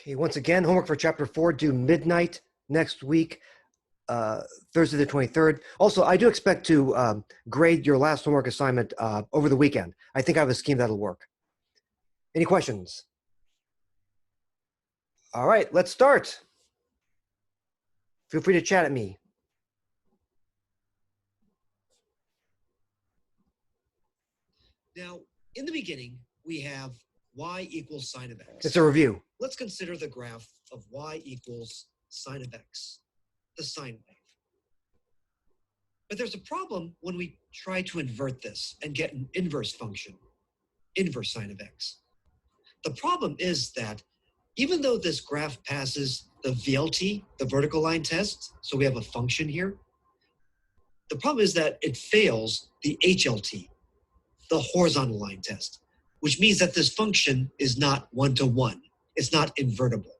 Okay, once again, homework for chapter 4 due midnight next week, Thursday the 23rd. Also, I do expect to grade your last homework assignment over the weekend. I think I have a scheme that'll work. Any questions? All right, let's start. Feel free to chat at me. Now, in the beginning, we have y equals sine of x. It's a review. Let's consider the graph of y equals sine of x, the sine wave. But there's a problem when we try to invert this and get an inverse function, inverse sine of x. The problem is that even though this graph passes the VLT, the vertical line test, so we have a function here, the problem is that it fails the HLT, the horizontal line test, which means that this function is not one-to-one. It's not invertible.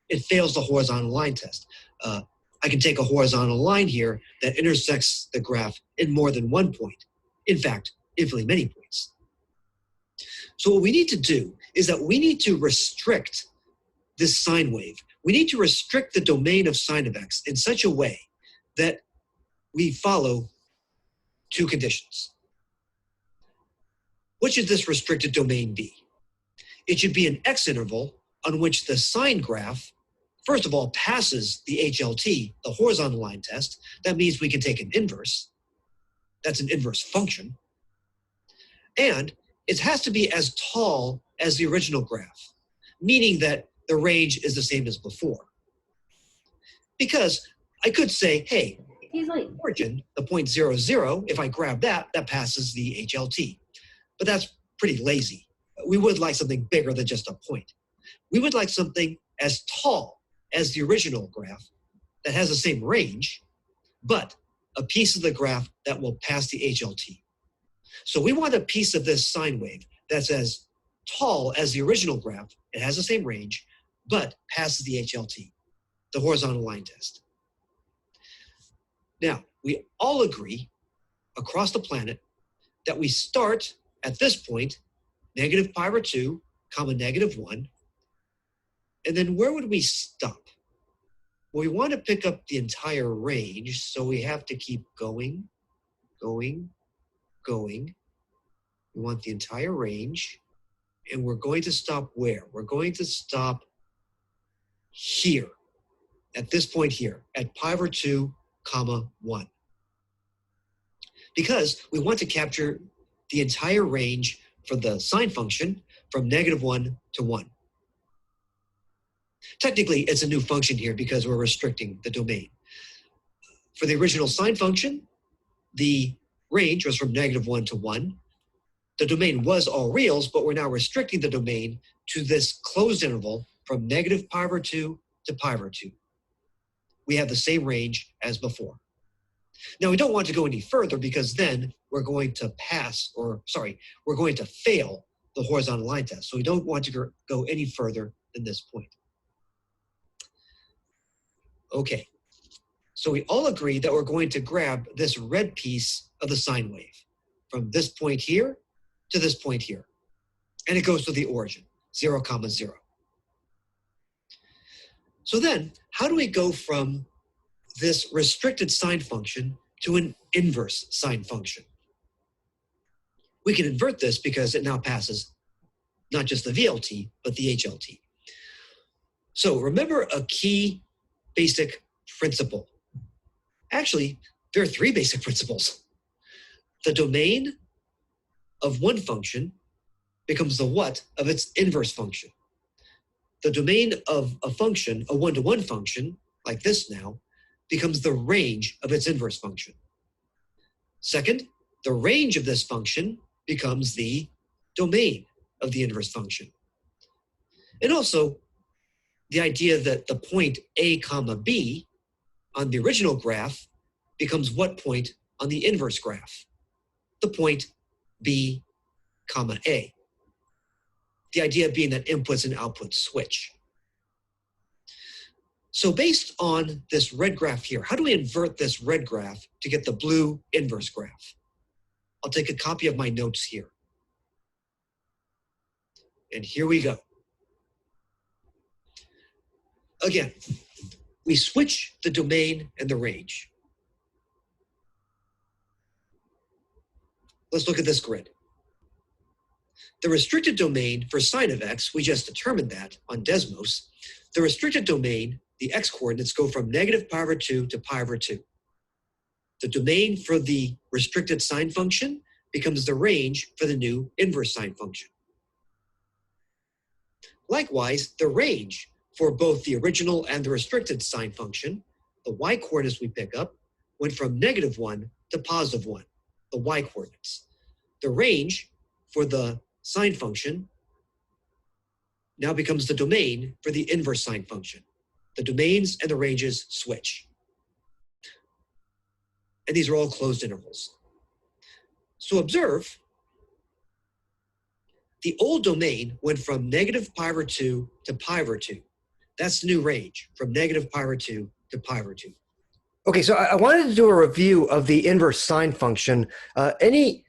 It fails the horizontal line test. I can take a horizontal line here that intersects the graph in more than one point. In fact, infinitely many points. So what we need to do is that we need to restrict this sine wave. We need to restrict the domain of sine of x in such a way that we follow two conditions. What should this restricted domain be? It should be an x interval on which the sine graph, first of all, passes the HLT, the horizontal line test. That means we can take an inverse. That's an inverse function. And it has to be as tall as the original graph, meaning that the range is the same as before. Because I could say, hey, origin, the point 0, 0, if I grab that, that passes the HLT. But that's pretty lazy. We would like something bigger than just a point. We would like something as tall as the original graph that has the same range, but a piece of the graph that will pass the HLT. So we want a piece of this sine wave that's as tall as the original graph. It has the same range, but passes the HLT, the horizontal line test. Now, we all agree across the planet that we start at this point, negative pi over 2, comma negative 1. And then where would we stop? Well, we want to pick up the entire range, so we have to keep going, going, going. We want the entire range, and we're going to stop where? We're going to stop here, at this point here, at pi over 2, comma 1. Because we want to capture the entire range for the sine function from negative 1 to 1. Technically, it's a new function here because we're restricting the domain. For the original sine function, the range was from negative 1 to 1. The domain was all reals, but we're now restricting the domain to this closed interval from negative pi over 2 to pi over 2. We have the same range as before. Now, we don't want to go any further because then we're going to we're going to fail the horizontal line test. So we don't want to go any further than this point. Okay, so we all agree that we're going to grab this red piece of the sine wave from this point here to this point here. And it goes to the origin, 0, comma 0. So then, how do we go from this restricted sine function to an inverse sine function? We can invert this because it now passes not just the VLT, but the HLT. So remember a key basic principle. Actually, there are 3 basic principles. The domain of one function becomes the what of its inverse function. The domain of a function, a one-to-one function, like this now, becomes the range of its inverse function. Second, the range of this function becomes the domain of the inverse function. And also, the idea that the point A comma B on the original graph becomes what point on the inverse graph? The point B comma A. The idea being that inputs and outputs switch. So based on this red graph here, how do we invert this red graph to get the blue inverse graph? I'll take a copy of my notes here. And here we go. again, we switch the domain and the range. Let's look at this grid. The restricted domain for sine of x, we just determined that on Desmos. The restricted domain, the x-coordinates go from negative pi over 2 to pi over 2. The domain for the restricted sine function becomes the range for the new inverse sine function. Likewise, the range for both the original and the restricted sine function, the y-coordinates we pick up, went from negative 1 to positive 1, the y-coordinates. The range for the sine function now becomes the domain for the inverse sine function. The domains and the ranges switch. And these are all closed intervals. So observe, the old domain went from negative pi over 2 to pi over 2. That's the new range, from negative pi over 2 to pi over 2. Okay, so I wanted to do a review of the inverse sine function. Any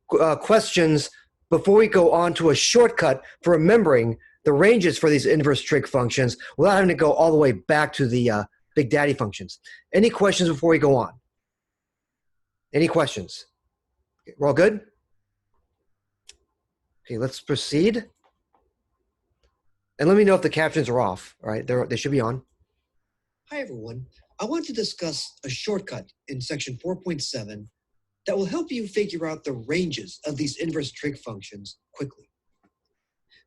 questions before we go on to a shortcut for remembering the ranges for these inverse trig functions without having to go all the way back to the Big Daddy functions? Any questions before we go on? Any questions? Okay, we're all good? Okay, let's proceed. And let me know if the captions are off. All right, they should be on. Hi, everyone. I want to discuss a shortcut in section 4.7 that will help you figure out the ranges of these inverse trig functions quickly.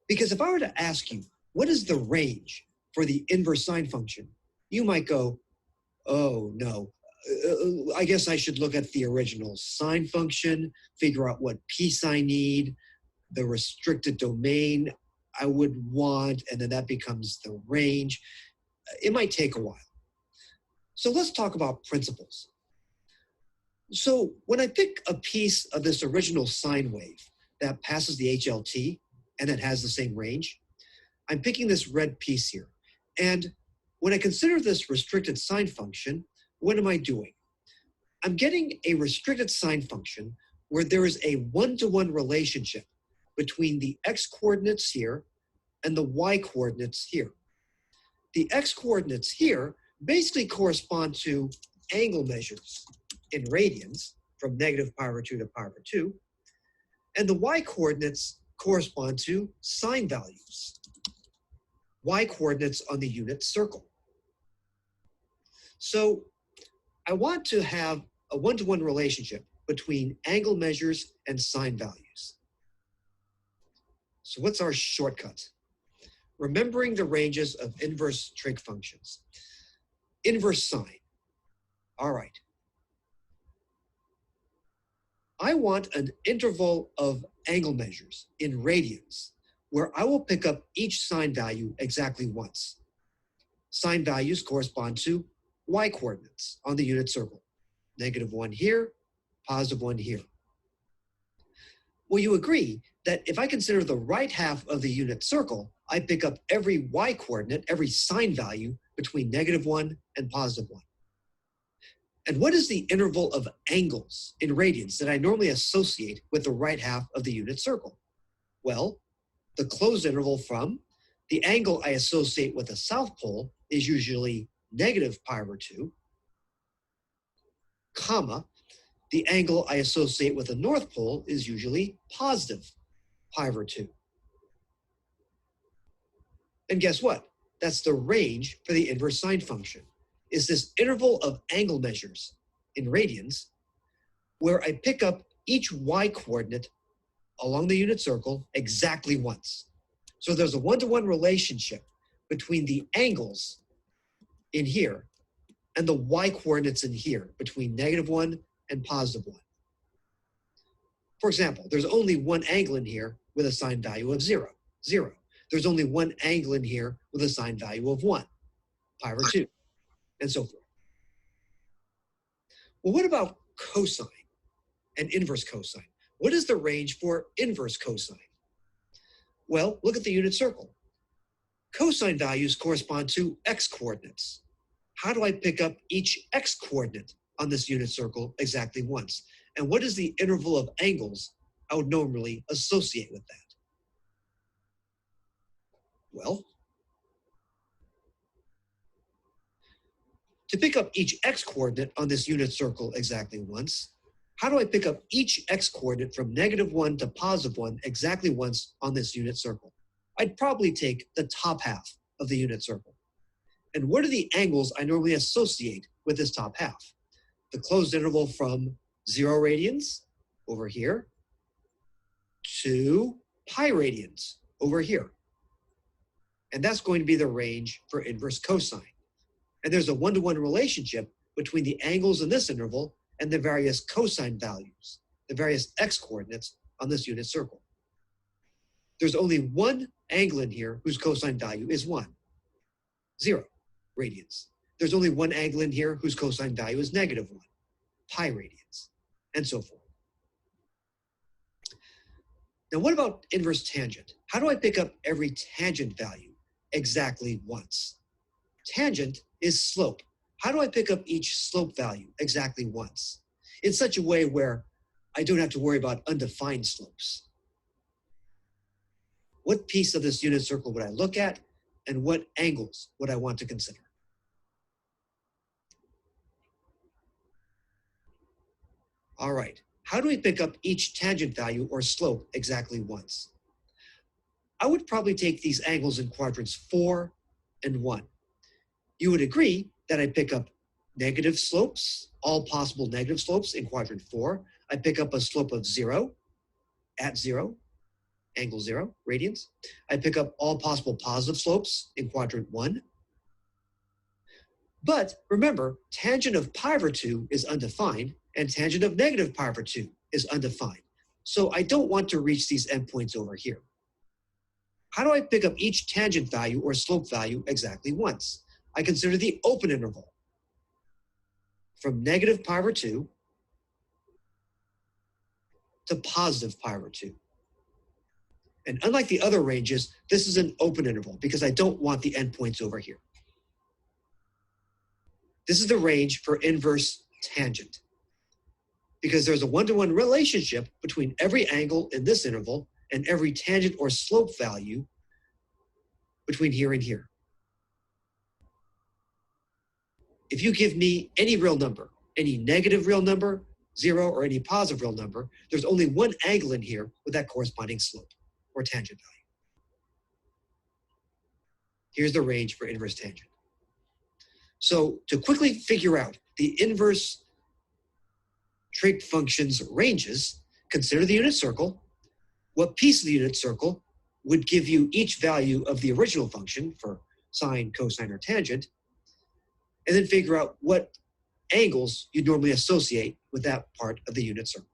Because if I were to ask you, what is the range for the inverse sine function? You might go, oh, no. I guess I should look at the original sine function, figure out what piece I need, the restricted domain I would want, and then that becomes the range. It might take a while. So let's talk about principles. So when I pick a piece of this original sine wave that passes the HLT and that has the same range, I'm picking this red piece here. And when I consider this restricted sine function, what am I doing? I'm getting a restricted sine function where there is a one-to-one relationship between the x-coordinates here and the y-coordinates here. The x-coordinates here basically correspond to angle measures in radians from negative pi over 2 to pi over 2, and the y-coordinates correspond to sine values, y-coordinates on the unit circle. So I want to have a one-to-one relationship between angle measures and sine values. So what's our shortcut? Remembering the ranges of inverse trig functions. Inverse sine. All right. I want an interval of angle measures in radians where I will pick up each sine value exactly once. Sine values correspond to y-coordinates on the unit circle. Negative 1 here, positive 1 here. Well, you agree that if I consider the right half of the unit circle, I pick up every y-coordinate, every sine value between negative 1 and positive 1. And what is the interval of angles in radians that I normally associate with the right half of the unit circle? Well, the closed interval from the angle I associate with the south pole is usually negative pi over 2, comma, the angle I associate with the north pole is usually positive pi over 2. And guess what? That's the range for the inverse sine function, is this interval of angle measures in radians where I pick up each y-coordinate along the unit circle exactly once. So there's a one-to-one relationship between the angles in here and the y-coordinates in here between negative 1 and positive 1. For example, there's only one angle in here with a sine value of 0, 0. There's only one angle in here with a sine value of 1, pi over 2, and so forth. Well, what about cosine and inverse cosine? What is the range for inverse cosine? Well, look at the unit circle. Cosine values correspond to x-coordinates. How do I pick up each x-coordinate on this unit circle exactly once? And what is the interval of angles I would normally associate with that? Well, To pick up each x-coordinate on this unit circle exactly once, how do I pick up each x-coordinate from -1 to +1 exactly once on this unit circle? I'd probably take the top half of the unit circle. And what are the angles I normally associate with this top half? The closed interval from 0 radians over here to pi radians over here. And that's going to be the range for inverse cosine. And there's a one-to-one relationship between the angles in this interval and the various cosine values, the various x-coordinates on this unit circle. There's only one angle in here whose cosine value is 1, 0 radians. There's only one angle in here whose cosine value is -1, pi radians, and so forth. Now, what about inverse tangent? How do I pick up every tangent value exactly once? Tangent is slope. How do I pick up each slope value exactly once? In such a way where I don't have to worry about undefined slopes. What piece of this unit circle would I look at, and what angles would I want to consider? All right, how do we pick up each tangent value or slope exactly once? I would probably take these angles in quadrants 4 and 1. You would agree that I pick up negative slopes, all possible negative slopes in quadrant 4. I pick up a slope of 0 at 0, angle 0, radians. I pick up all possible positive slopes in quadrant 1. But remember, tangent of pi over 2 is undefined, and tangent of negative pi over 2 is undefined. So I don't want to reach these endpoints over here. How do I pick up each tangent value or slope value exactly once? I consider the open interval from negative pi over 2 to positive pi over 2. And unlike the other ranges, this is an open interval because I don't want the endpoints over here. This is the range for inverse tangent because there's a one-to-one relationship between every angle in this interval and every tangent or slope value between here and here. If you give me any real number, any negative real number, 0, or any positive real number, there's only one angle in here with that corresponding slope or tangent value. Here's the range for inverse tangent. So to quickly figure out the inverse trig function's ranges, consider the unit circle. What piece of the unit circle would give you each value of the original function for sine, cosine, or tangent, and then figure out what angles you'd normally associate with that part of the unit circle.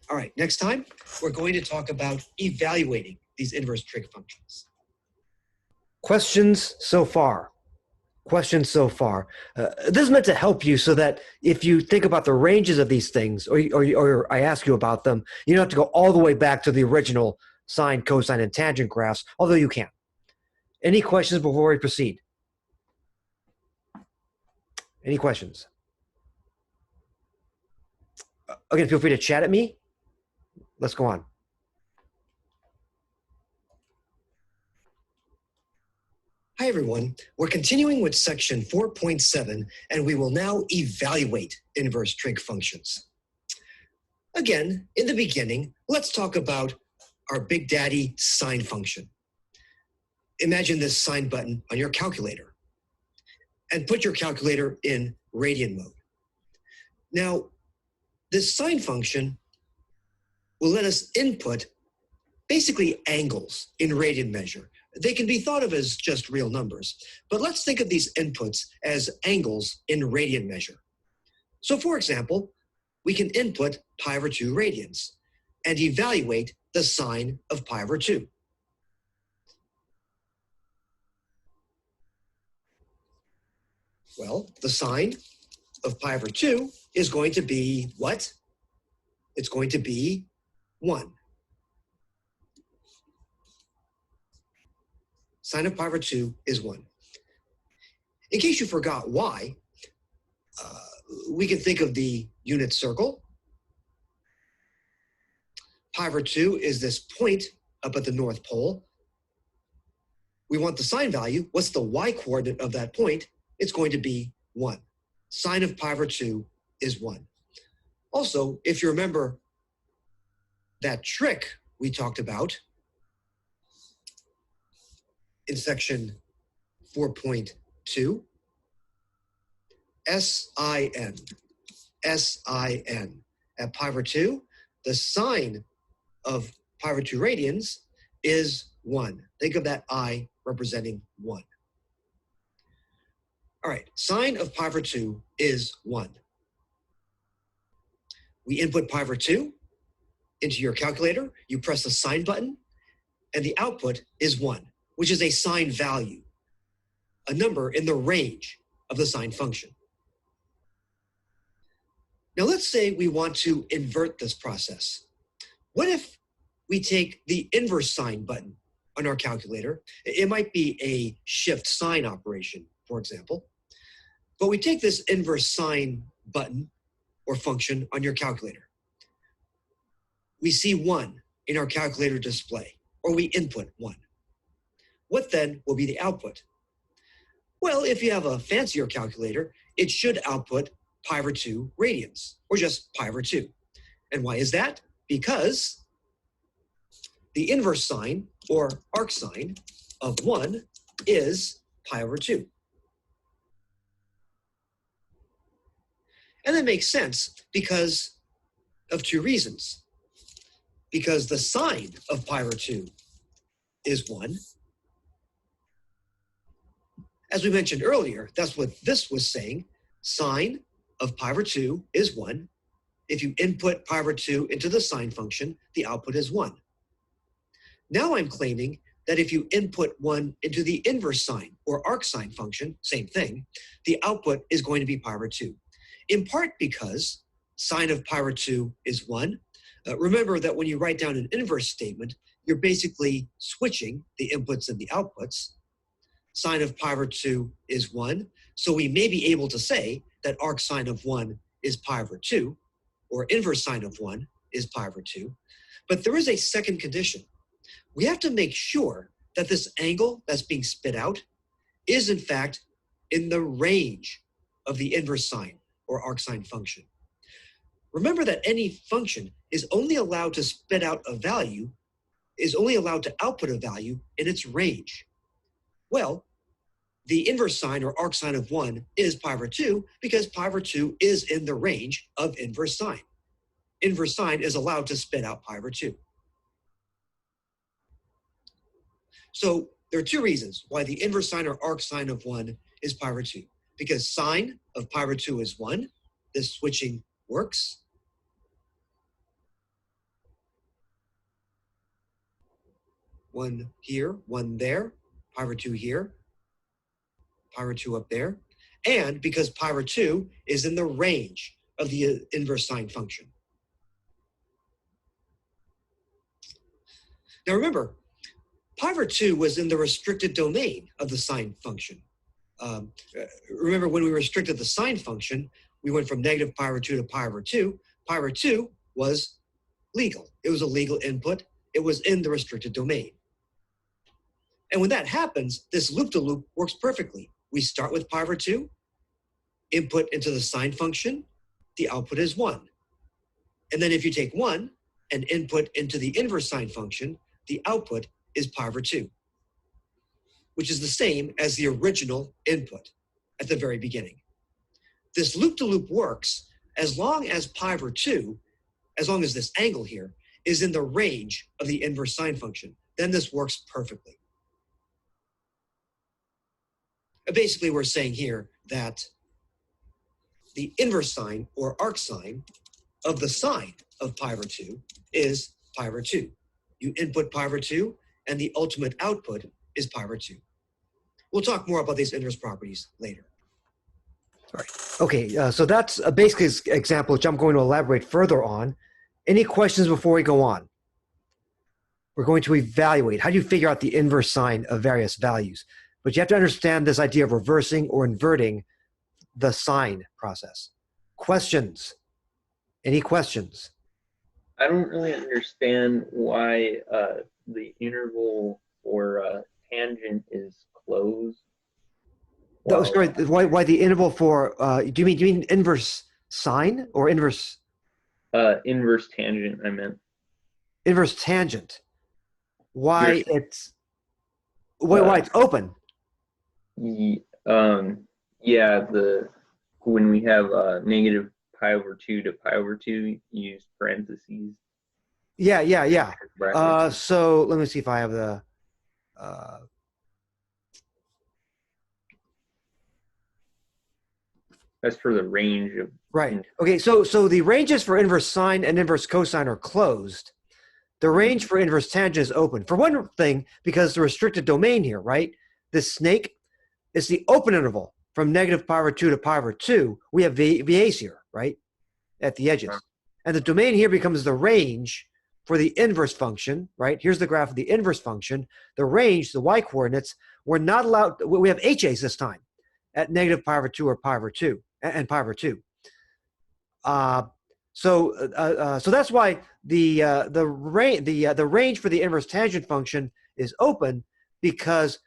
All right, next time, we're going to talk about evaluating these inverse trig functions. Questions so far? Questions so far? This is meant to help you so that if you think about the ranges of these things, or I ask you about them, you don't have to go all the way back to the original sine, cosine, and tangent graphs, although you can. Any questions before we proceed? Any questions? Again, feel free to chat at me. Let's go on. Hi, everyone. We're continuing with section 4.7, and we will now evaluate inverse trig functions. Again, in the beginning, let's talk about our big daddy sine function. Imagine this sine button on your calculator and put your calculator in radian mode. Now, this sine function will let us input basically angles in radian measure. They can be thought of as just real numbers, but let's think of these inputs as angles in radian measure. So for example, we can input pi over 2 radians and evaluate the sine of pi over 2. Well, the sine of pi over 2 is going to be what? It's going to be 1. Sine of pi over 2 is 1. In case you forgot why, we can think of the unit circle. Pi over 2 is this point up at the North Pole. we want the sine value. What's the y-coordinate of that point? It's going to be 1. Sine of pi over 2 is 1. Also, if you remember that trick we talked about in section 4.2, SIN, SIN. At pi over 2, the sine of pi over 2 radians is 1. Think of that I representing 1. All right, sine of pi over 2 is 1. We input pi over 2 into your calculator, you press the sine button, and the output is 1, which is a sine value, a number in the range of the sine function. Now let's say we want to invert this process. What if we take the inverse sine button on our calculator? It might be a shift sine operation, for example. But we take this inverse sine button or function on your calculator. We see 1 in our calculator display, or we input 1. What then will be the output? Well, if you have a fancier calculator, it should output pi over 2 radians, or just pi over 2. And why is that? Because the inverse sine, or arc sine, of 1 is pi over 2. And that makes sense because of 2 reasons. Because the sine of pi over 2 is 1. As we mentioned earlier, that's what this was saying. Sine of pi over 2 is 1. If you input pi over 2 into the sine function, the output is 1. Now I'm claiming that if you input 1 into the inverse sine or arc sine function, same thing, the output is going to be pi over 2. In part because sine of pi over 2 is 1. Remember that when you write down an inverse statement, you're basically switching the inputs and the outputs. Sine of pi over 2 is 1. So we may be able to say that arc sine of 1 is pi over 2, or inverse sine of 1 is pi over 2. But there is a second condition. We have to make sure that this angle that's being spit out is in fact in the range of the inverse sine or arc sine function. Remember that any function is only allowed to spit out a value, is only allowed to output a value in its range. Well, the inverse sine or arc sine of 1 is pi over 2 because pi over 2 is in the range of inverse sine. Inverse sine is allowed to spit out pi over 2. So there are 2 reasons why the inverse sine or arc sine of 1 is pi over 2. Because sine of pi over 2 is 1. This switching works. One here, 1 there, pi over 2 here, pi over 2 up there. And because pi over 2 is in the range of the inverse sine function. Now remember, pi over 2 was in the restricted domain of the sine function. Remember when we restricted the sine function, we went from negative pi over 2 to pi over 2. Pi over 2 was legal. It was a legal input. It was in the restricted domain. And when that happens, this loop-to-loop works perfectly. We start with pi over 2, input into the sine function, the output is 1. And then if you take 1 and input into the inverse sine function, the output is pi over 2, which is the same as the original input at the very beginning. This loop-to-loop works as long as pi over 2, as long as this angle here, is in the range of the inverse sine function. Then this works perfectly. Basically, we're saying here that the inverse sine or arc sine of the sine of pi over 2 is pi over 2. You input pi over 2, and the ultimate output is pi over 2. We'll talk more about these inverse properties later. All right. Okay, so that's a basic example, which I'm going to elaborate further on. Any questions before we go on? We're going to evaluate. How do you figure out the inverse sine of various values? But you have to understand this idea of reversing or inverting the sine process. Questions? Any questions? I don't really understand why the interval for tangent is sorry. Why the interval for? Do you mean inverse sine or inverse Inverse tangent, I meant. inverse tangent? Why You're- it's why it's open? Ye- yeah, when we have negative pi over 2 to pi over 2, you use parentheses. Yeah. Brackets. So let me see if I have the. Uh, That's for the range of. right. Okay. So the ranges for inverse sine and inverse cosine are closed. The range for inverse tangent is open. For one thing, because the restricted domain here, right? This snake is the open interval from negative pi over 2 to pi over 2. We have VAs here, right? At the edges. And the domain here becomes the range for the inverse function, right? Here's the graph of the inverse function. The range, the y coordinates, we're not allowed, we have HAs this time at negative pi over 2 or pi over 2 and pi over 2. So that's why the range for the inverse tangent function is open, because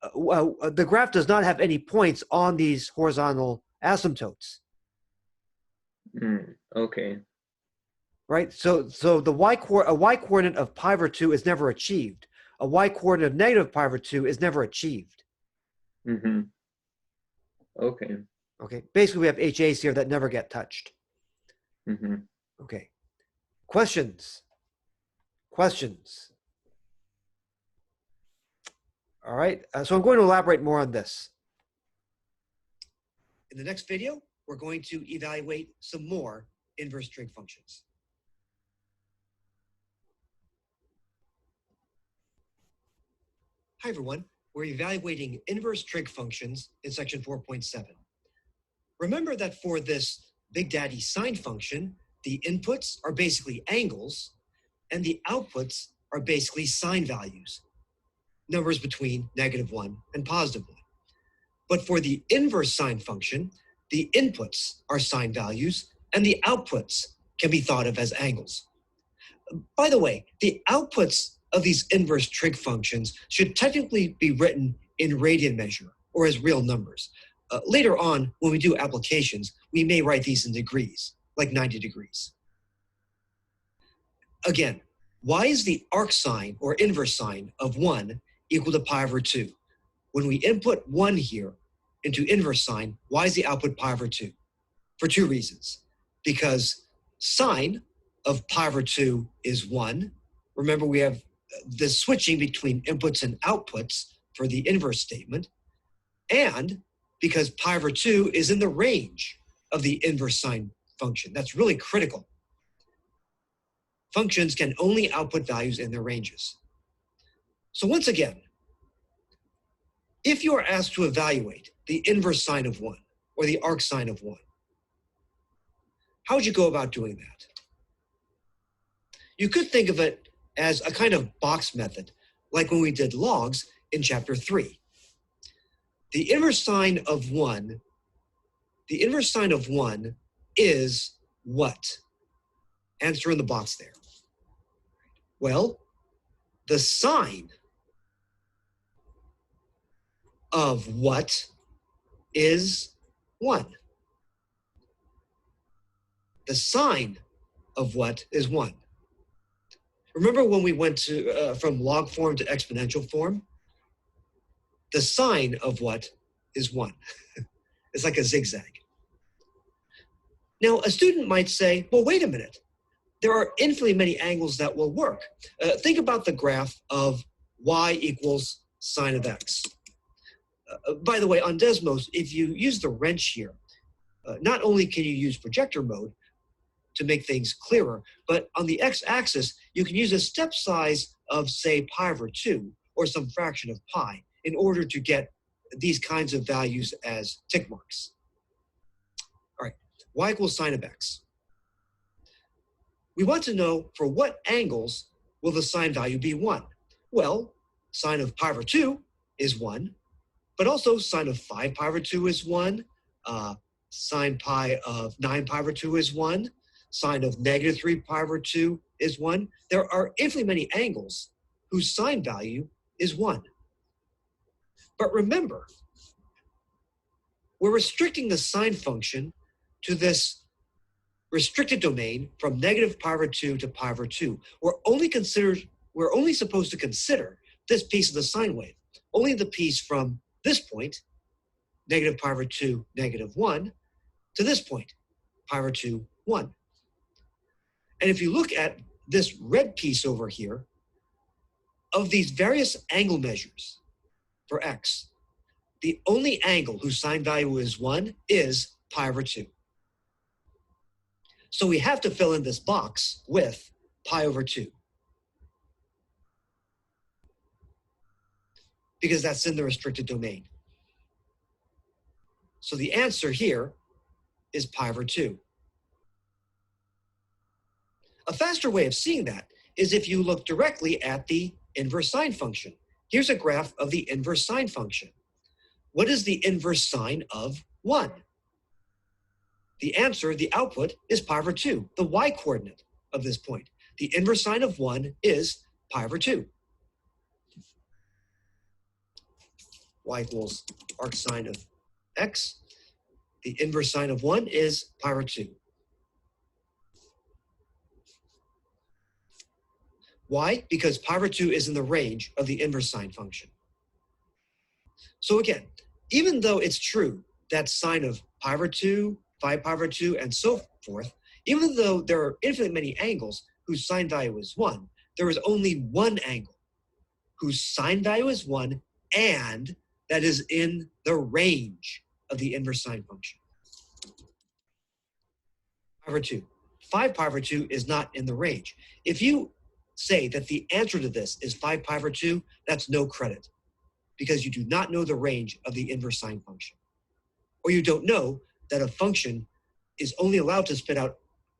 the graph does not have any points on these horizontal asymptotes. Okay. Right. So the y coordinate of pi over 2 is never achieved. A y coordinate of negative pi over 2 is never achieved. Okay. Okay. Basically, we have HAs here that never get touched. Okay. Questions? All right. So I'm going to elaborate more on this. In the next video, we're going to evaluate some more inverse trig functions. Hi, everyone. We're evaluating inverse trig functions in section 4.7. Remember that for this Big Daddy sine function, the inputs are basically angles, and the outputs are basically sine values, numbers between -1 and +1. But for the inverse sine function, the inputs are sine values, and the outputs can be thought of as angles. By the way, the outputs of these inverse trig functions should technically be written in radian measure or as real numbers. Later on, when we do applications, we may write these in degrees, like 90 degrees. Again, why is the arc sine or inverse sine of 1 equal to pi over 2? When we input 1 here into inverse sine, why is the output pi over 2? For two reasons. Because sine of pi over 2 is 1. Remember, we have this switching between inputs and outputs for the inverse statement. And because pi over 2 is in the range of the inverse sine function. That's really critical. Functions can only output values in their ranges. So once again, if you are asked to evaluate the inverse sine of 1 or the arc sine of 1, how would you go about doing that? You could think of it as a kind of box method, like when we did logs in chapter 3. The inverse sine of 1 is what? Answer in the box there. Well, the sine of what is 1? The sine of what is 1? Remember when we went to from log form to exponential form? The sine of what is 1? It's like a zigzag. Now, a student might say, well, wait a minute. There are infinitely many angles that will work. Think about the graph of y equals sine of x. By the way, on Desmos, if you use the wrench here, not only can you use projector mode to make things clearer, but on the x-axis, you can use a step size of, say, pi over 2 or some fraction of pi in order to get these kinds of values as tick marks. All right, y equals sine of x. We want to know for what angles will the sine value be 1? Well, sine of pi over 2 is 1, but also sine of 5 pi over 2 is 1, sine pi of 9 pi over 2 is 1, sine of -3 pi over 2 is 1. There are infinitely many angles whose sine value is 1. But remember, we're restricting the sine function to this restricted domain from negative pi over 2 to pi over 2. We're only supposed to consider this piece of the sine wave, only the piece from this point, negative pi over 2, negative 1, to this point, pi over 2, 1. And if you look at this red piece over here, of these various angle measures for x, the only angle whose sine value is 1 is pi over 2. So we have to fill in this box with pi over 2. Because that's in the restricted domain. So the answer here is pi over 2. A faster way of seeing that is if you look directly at the inverse sine function. Here's a graph of the inverse sine function. What is the inverse sine of 1? The answer, the output, is pi over 2, the y-coordinate of this point. The inverse sine of 1 is pi over 2. Y equals arc sine of x. The inverse sine of 1 is pi over 2. Why? Because pi over 2 is in the range of the inverse sine function. So again, even though it's true that sine of pi over 2, 5 pi over 2, and so forth, even though there are infinitely many angles whose sine value is 1, there is only one angle whose sine value is 1 and that is in the range of the inverse sine function. Pi over 2. 5 pi over 2 is not in the range. If you say that the answer to this is 5 pi over 2, that's no credit because you do not know the range of the inverse sine function. Or you don't know that a function is only allowed to spit out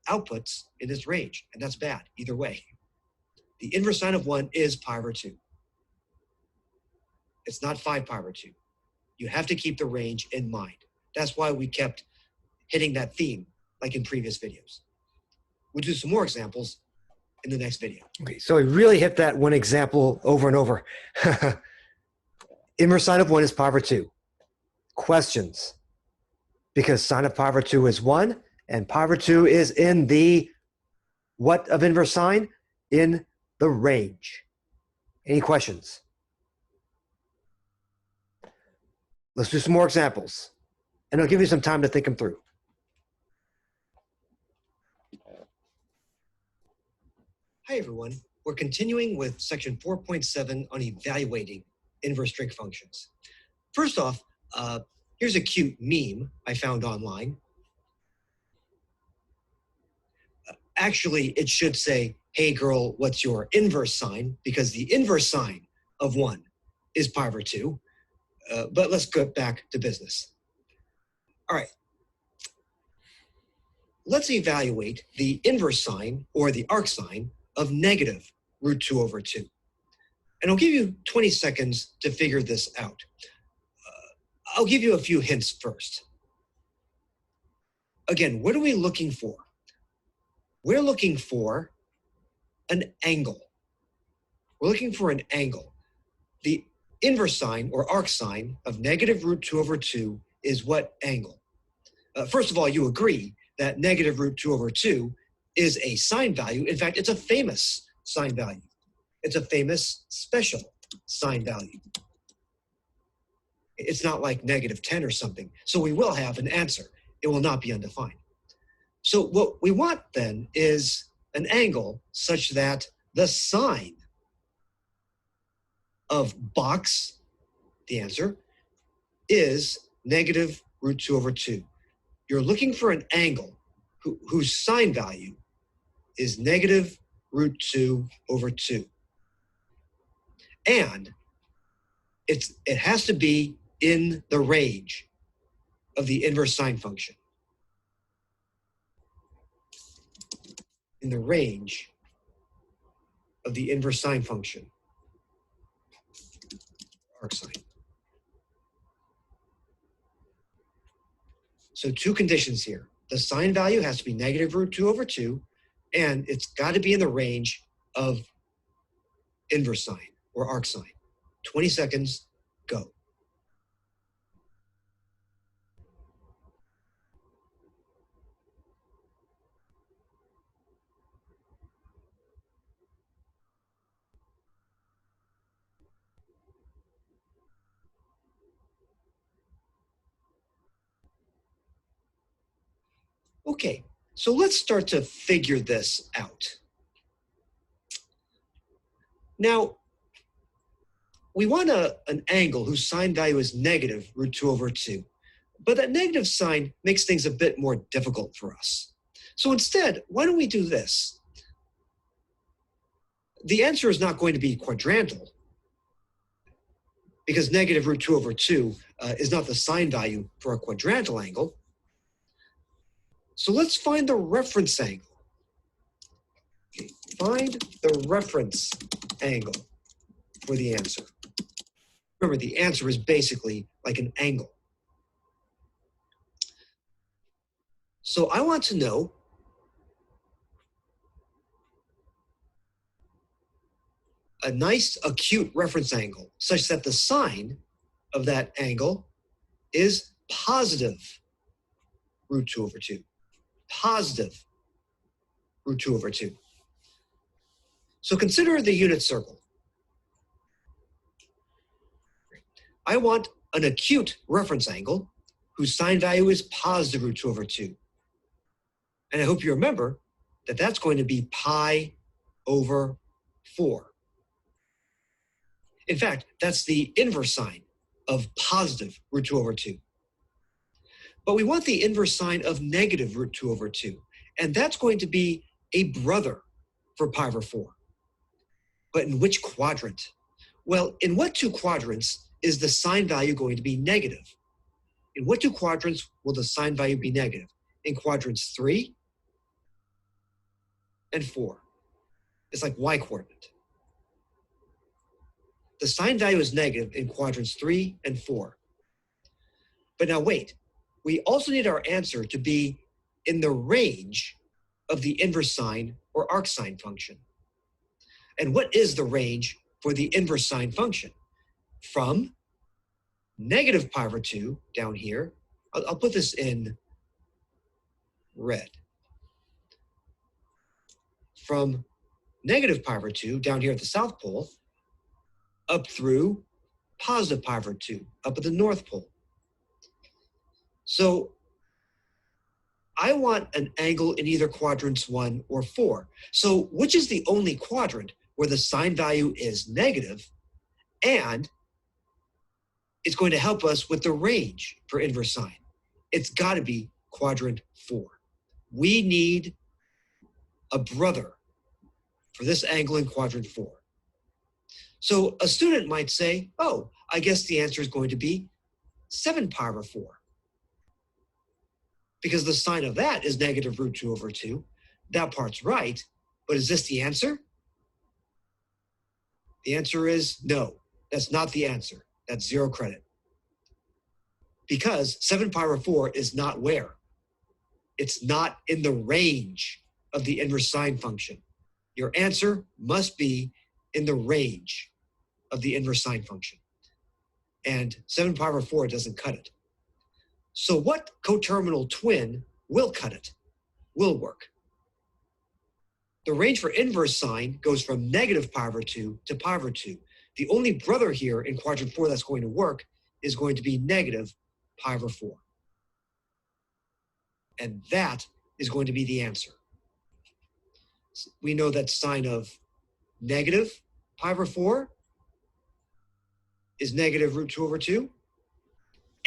outputs in this range, and that's bad either way. The inverse sine of 1 is pi over 2. It's not 5 pi over 2. You have to keep the range in mind. That's why we kept hitting that theme like in previous videos. We'll do some more examples in the next video. Okay, so we really hit that one example over and over. Inverse sine of 1 is pi over 2. Questions? Because sine of pi over 2 is 1, and pi over 2 is in the what of inverse sine? In the range. Any questions? Let's do some more examples, and I'll give you some time to think them through. Hi, everyone. We're continuing with section 4.7 on evaluating inverse trig functions. First off, here's a cute meme I found online. Actually, it should say, hey girl, what's your inverse sine? Because the inverse sine of 1 is pi over 2. But let's go back to business. All right. Let's evaluate the inverse sine or the arc sine of negative root 2 over 2. And I'll give you 20 seconds to figure this out. I'll give you a few hints first. Again, what are we looking for? We're looking for an angle. We're looking for an angle. The inverse sine or arc sine of negative root 2 over 2 is what angle? First of all, you agree that negative root 2 over 2 is a sine value. In fact, it's a famous sine value. It's a famous special sine value. It's not like negative 10 or something. So we will have an answer. It will not be undefined. So what we want then is an angle such that the sine of box, the answer, is negative root 2 over 2. You're looking for an angle whose sine value is negative root 2 over 2. And it has to be in the range of the inverse sine function. In the range of the inverse sine function. Arc sine. So two conditions here. The sine value has to be negative root 2 over 2, and it's got to be in the range of inverse sine or arc sine. 20 seconds, go. Okay, so let's start to figure this out. Now, we want an angle whose sine value is negative root 2 over 2. But that negative sign makes things a bit more difficult for us. So instead, why don't we do this? The answer is not going to be quadrantal, because negative root 2 over 2 is not the sine value for a quadrantal angle. So let's find the reference angle. Okay, find the reference angle for the answer. Remember, the answer is basically like an angle. So I want to know a nice acute reference angle such that the sine of that angle is positive root 2 over 2. Positive root 2 over 2. So consider the unit circle. I want an acute reference angle whose sine value is positive root 2 over 2. And I hope you remember that that's going to be pi over 4. In fact, that's the inverse sine of positive root 2 over 2. But we want the inverse sine of negative root 2 over 2. And that's going to be a brother for pi over 4. But in which quadrant? Well, in what two quadrants is the sine value going to be negative? In what two quadrants will the sine value be negative? In quadrants 3 and 4. It's like y coordinate. The sine value is negative in quadrants 3 and 4. But now wait, we also need our answer to be in the range of the inverse sine or arcsine function. And what is the range for the inverse sine function? From negative pi over 2 down here, I'll put this in red. From negative pi over 2 down here at the south pole, up through positive pi over 2 up at the north pole. So I want an angle in either quadrants 1 or 4. So which is the only quadrant where the sine value is negative and it's going to help us with the range for inverse sine? It's got to be quadrant 4. We need a brother for this angle in quadrant 4. So a student might say, oh, I guess the answer is going to be 7 pi over 4. Because the sine of that is negative root 2 over 2. That part's right, but is this the answer? The answer is no, that's not the answer. That's 0 credit. Because 7 pi over 4 is not where? It's not in the range of the inverse sine function. Your answer must be in the range of the inverse sine function. And 7 pi over 4 doesn't cut it. So what coterminal twin will cut it, will work? The range for inverse sine goes from negative pi over 2 to pi over 2. The only brother here in quadrant 4 that's going to work is going to be negative pi over 4. And that is going to be the answer. We know that sine of negative pi over 4 is negative root 2 over 2.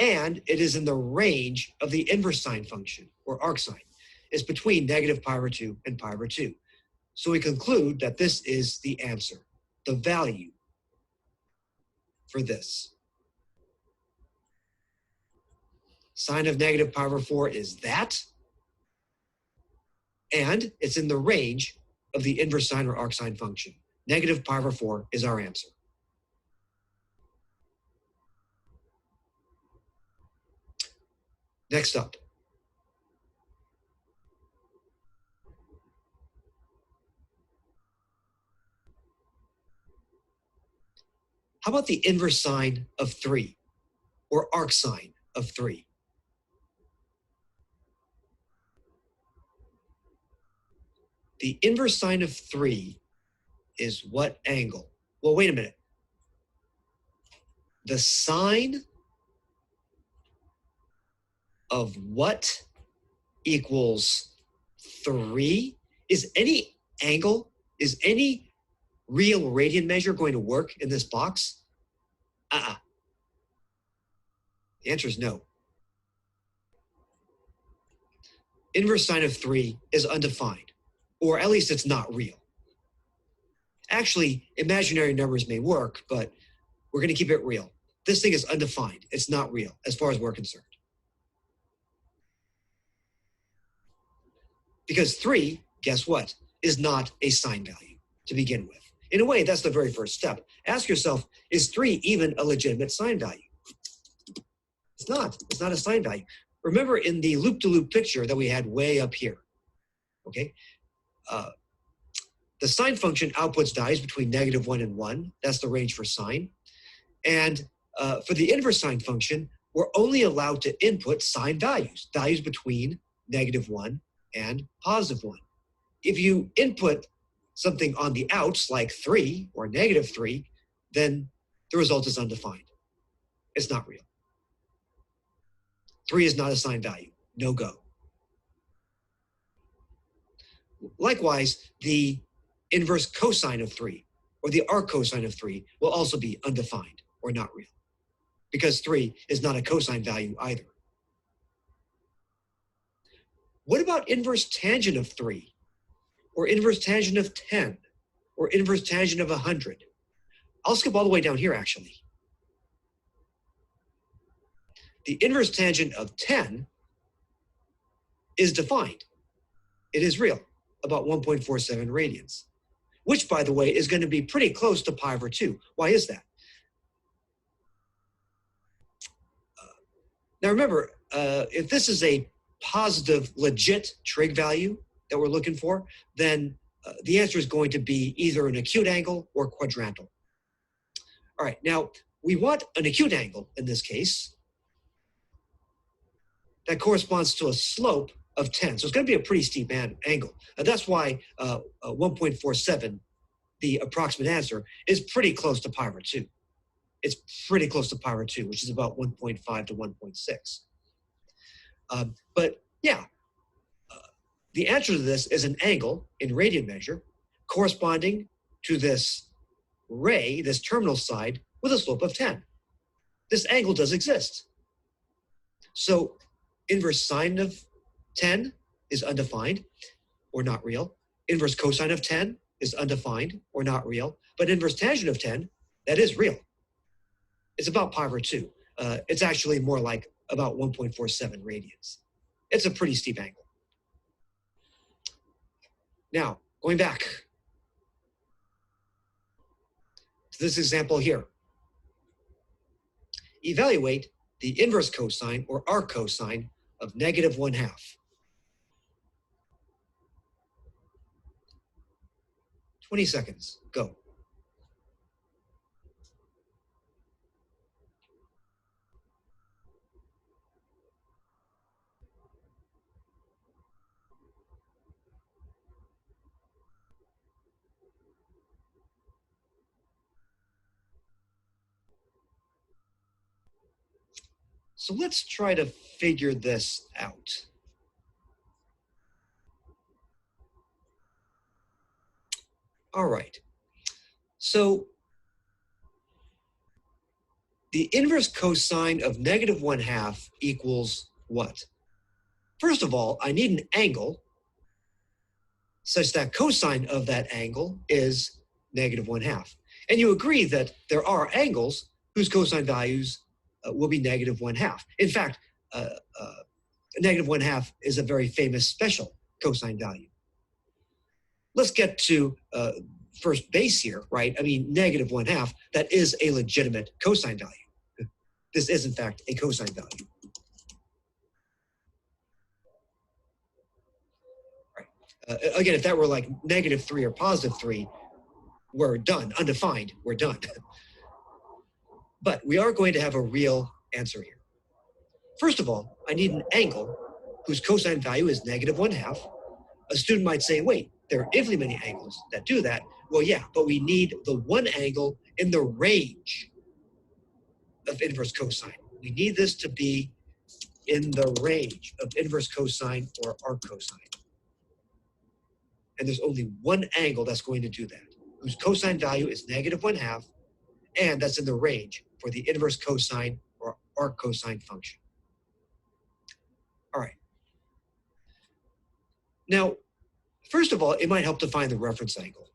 And it is in the range of the inverse sine function, or arcsine. It's between negative pi over 2 and pi over 2. So we conclude that this is the answer, the value for this. Sine of negative pi over 4 is that, and it's in the range of the inverse sine or arcsine function. Negative pi over 4 is our answer. Next up. How about the inverse sine of 3, or arcsine of 3? The inverse sine of 3 is what angle? Well, wait a minute. The sine of what equals 3. Is any real radian measure going to work in this box? The answer is no. Inverse sine of 3 is undefined, or at least it's not real. Actually, imaginary numbers may work, but we're going to keep it real. This thing is undefined. It's not real as far as we're concerned. Because 3, guess what, is not a sine value to begin with. In a way, that's the very first step. Ask yourself, is 3 even a legitimate sine value? It's not. It's not a sine value. Remember in the loop-to-loop picture that we had way up here, okay? The sine function outputs values between -1 and 1. That's the range for sine. And for the inverse sine function, we're only allowed to input sine values, values between -1 and +1. If you input something on the outs like 3 or -3, then the result is undefined. It's not real. 3 is not a sine value. No go. Likewise, the inverse cosine of 3 or the arc cosine of 3 will also be undefined or not real, because 3 is not a cosine value either. What about inverse tangent of 3 or inverse tangent of 10 or inverse tangent of 100? I'll skip all the way down here actually. The inverse tangent of 10 is defined. It is real, about 1.47 radians, which, by the way, is going to be pretty close to pi over 2. Why is that? Now remember, if this is a positive, legit trig value that we're looking for, then the answer is going to be either an acute angle or quadrantal. All right, now we want an acute angle in this case that corresponds to a slope of 10. So it's going to be a pretty steep angle. And that's why 1.47, the approximate answer, is pretty close to pi over 2. It's pretty close to pi over 2, which is about 1.5 to 1.6. But yeah, the answer to this is an angle in radian measure corresponding to this ray, this terminal side, with a slope of 10. This angle does exist. So inverse sine of 10 is undefined or not real. Inverse cosine of 10 is undefined or not real. But inverse tangent of 10, that is real. It's about pi over 2. It's actually more like about 1.47 radians. It's a pretty steep angle. Now, going back to this example here. Evaluate the inverse cosine or arc cosine of -1/2. "20 seconds, go." So let's try to figure this out. All right. So the inverse cosine of -1/2 equals what? First of all, I need an angle such that cosine of that angle is -1/2. And you agree that there are angles whose cosine values will be -1/2. In fact, -1/2 is a very famous special cosine value. Let's get to first base here, right? I mean, -1/2, that is a legitimate cosine value. This is, in fact, a cosine value. Right. Again, if that were like -3 or +3, we're done. Undefined, we're done. But we are going to have a real answer here. First of all, I need an angle whose cosine value is -1/2. A student might say, wait, there are infinitely many angles that do that. Well, yeah, but we need the one angle in the range of inverse cosine. We need this to be in the range of inverse cosine or arc cosine. And there's only one angle that's going to do that, whose cosine value is -1/2, and that's in the range for the inverse cosine or arc cosine function. All right. Now, first of all, it might help to find the reference angle.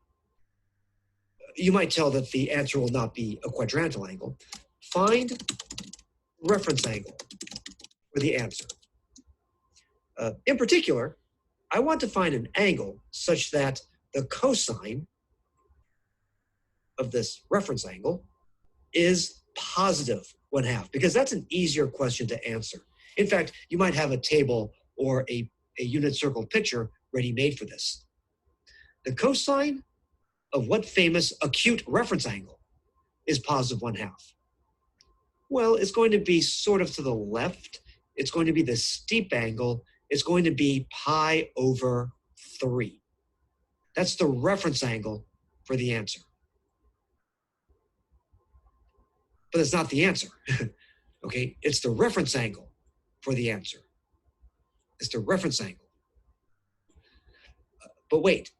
You might tell that the answer will not be a quadrantal angle. Find reference angle for the answer. In particular, I want to find an angle such that the cosine of this reference angle is +1/2, because that's an easier question to answer. In fact, you might have a table or a unit circle picture ready-made for this. The cosine of what famous acute reference angle is +1/2? Well, it's going to be sort of to the left. It's going to be the steep angle. It's going to be π/3. That's the reference angle for the answer. But it's not the answer. Okay, it's the reference angle for the answer. It's the reference angle. But wait,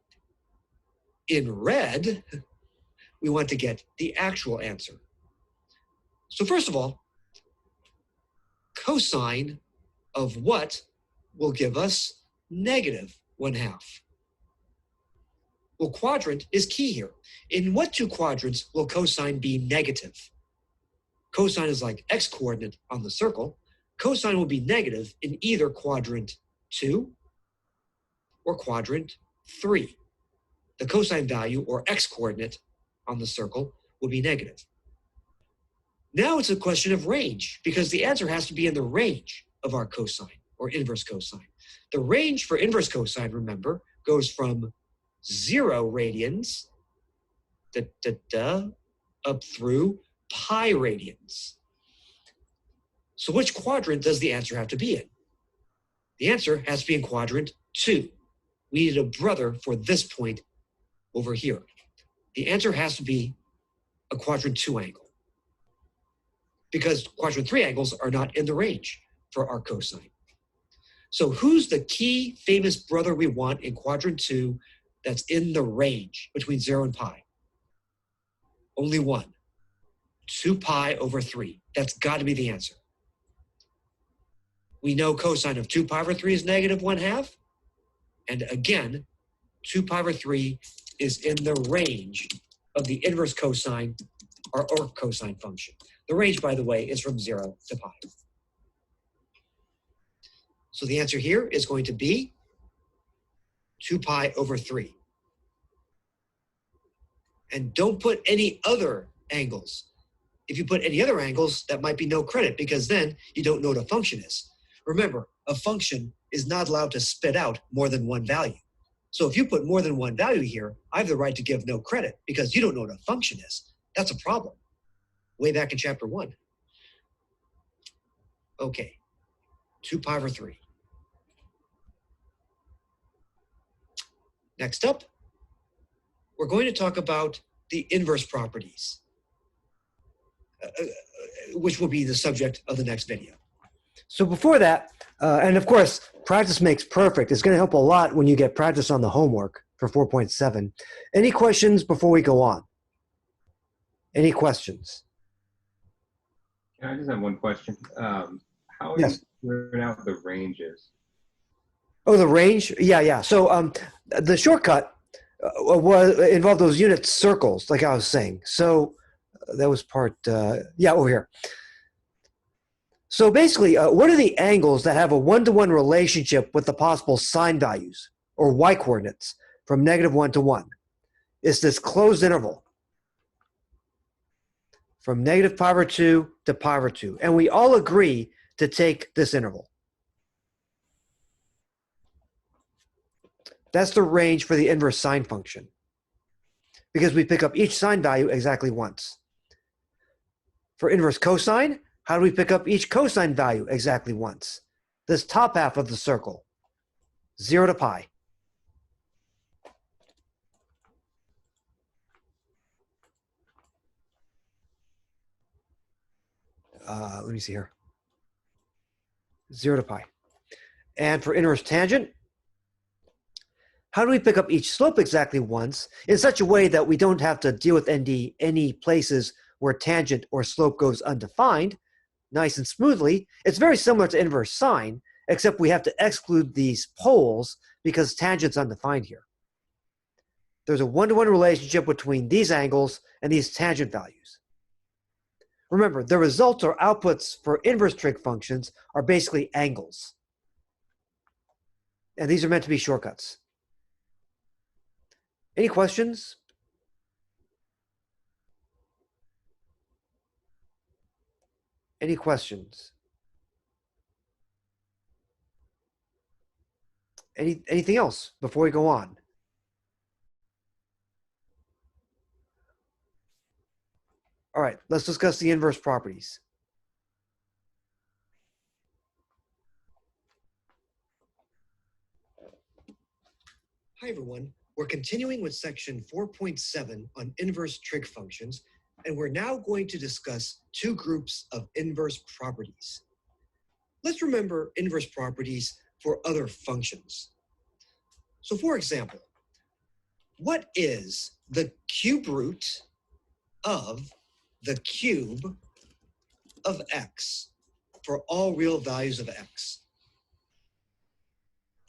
in red, we want to get the actual answer. So first of all, cosine of what will give us -1/2? Well, quadrant is key here. In what two quadrants will cosine be negative? Cosine is like x-coordinate on the circle. Cosine will be negative in either quadrant 2 or quadrant 3. The cosine value, or x-coordinate on the circle, will be negative. Now it's a question of range, because the answer has to be in the range of our cosine, or inverse cosine. The range for inverse cosine, remember, goes from 0 radians up through pi radians. So which quadrant does the answer have to be in? The answer has to be in quadrant 2. We need a brother for this point over here. The answer has to be a quadrant 2 angle, because quadrant 3 angles are not in the range for our cosine. So who's the key famous brother we want in quadrant 2 that's in the range between 0 and pi? Only one. 2π/3. That's got to be the answer. We know cosine of 2π/3 is -1/2. And again, 2π/3 is in the range of the inverse cosine or arc cosine function. The range, by the way, is from 0 to pi. So the answer here is going to be 2π/3. And don't put any other angles. If you put any other angles, that might be no credit, because then you don't know what a function is. Remember, a function is not allowed to spit out more than one value. So if you put more than one value here, I have the right to give no credit, because you don't know what a function is. That's a problem. Way back in chapter 1. Okay, 2π/3. Next up, we're going to talk about the inverse properties, which will be the subject of the next video. So before that, and of course, practice makes perfect. It's going to help a lot when you get practice on the homework for 4.7. Any questions before we go on? Any questions? I just have one question. How Yes. do you figure out the ranges? Oh, the range? Yeah. So the shortcut involved those unit circles, like I was saying. So that was part, over here. So basically, what are the angles that have a one-to-one relationship with the possible sine values, or y-coordinates, from -1 to 1? It's this closed interval from -π/2 to π/2. And we all agree to take this interval. That's the range for the inverse sine function, because we pick up each sine value exactly once. For inverse cosine, how do we pick up each cosine value exactly once? This top half of the circle, 0 to pi. Let me see here. 0 to pi. And for inverse tangent, how do we pick up each slope exactly once in such a way that we don't have to deal with any places where tangent or slope goes undefined, nice and smoothly? It's very similar to inverse sine, except we have to exclude these poles because tangent's undefined here. There's a one-to-one relationship between these angles and these tangent values. Remember, the results or outputs for inverse trig functions are basically angles. And these are meant to be shortcuts. Any questions? Any questions? Anything else before we go on? All right, let's discuss the inverse properties. Hi, everyone. We're continuing with section 4.7 on inverse trig functions, and we're now going to discuss two groups of inverse properties. Let's remember inverse properties for other functions. So for example, what is the cube root of the cube of x for all real values of x?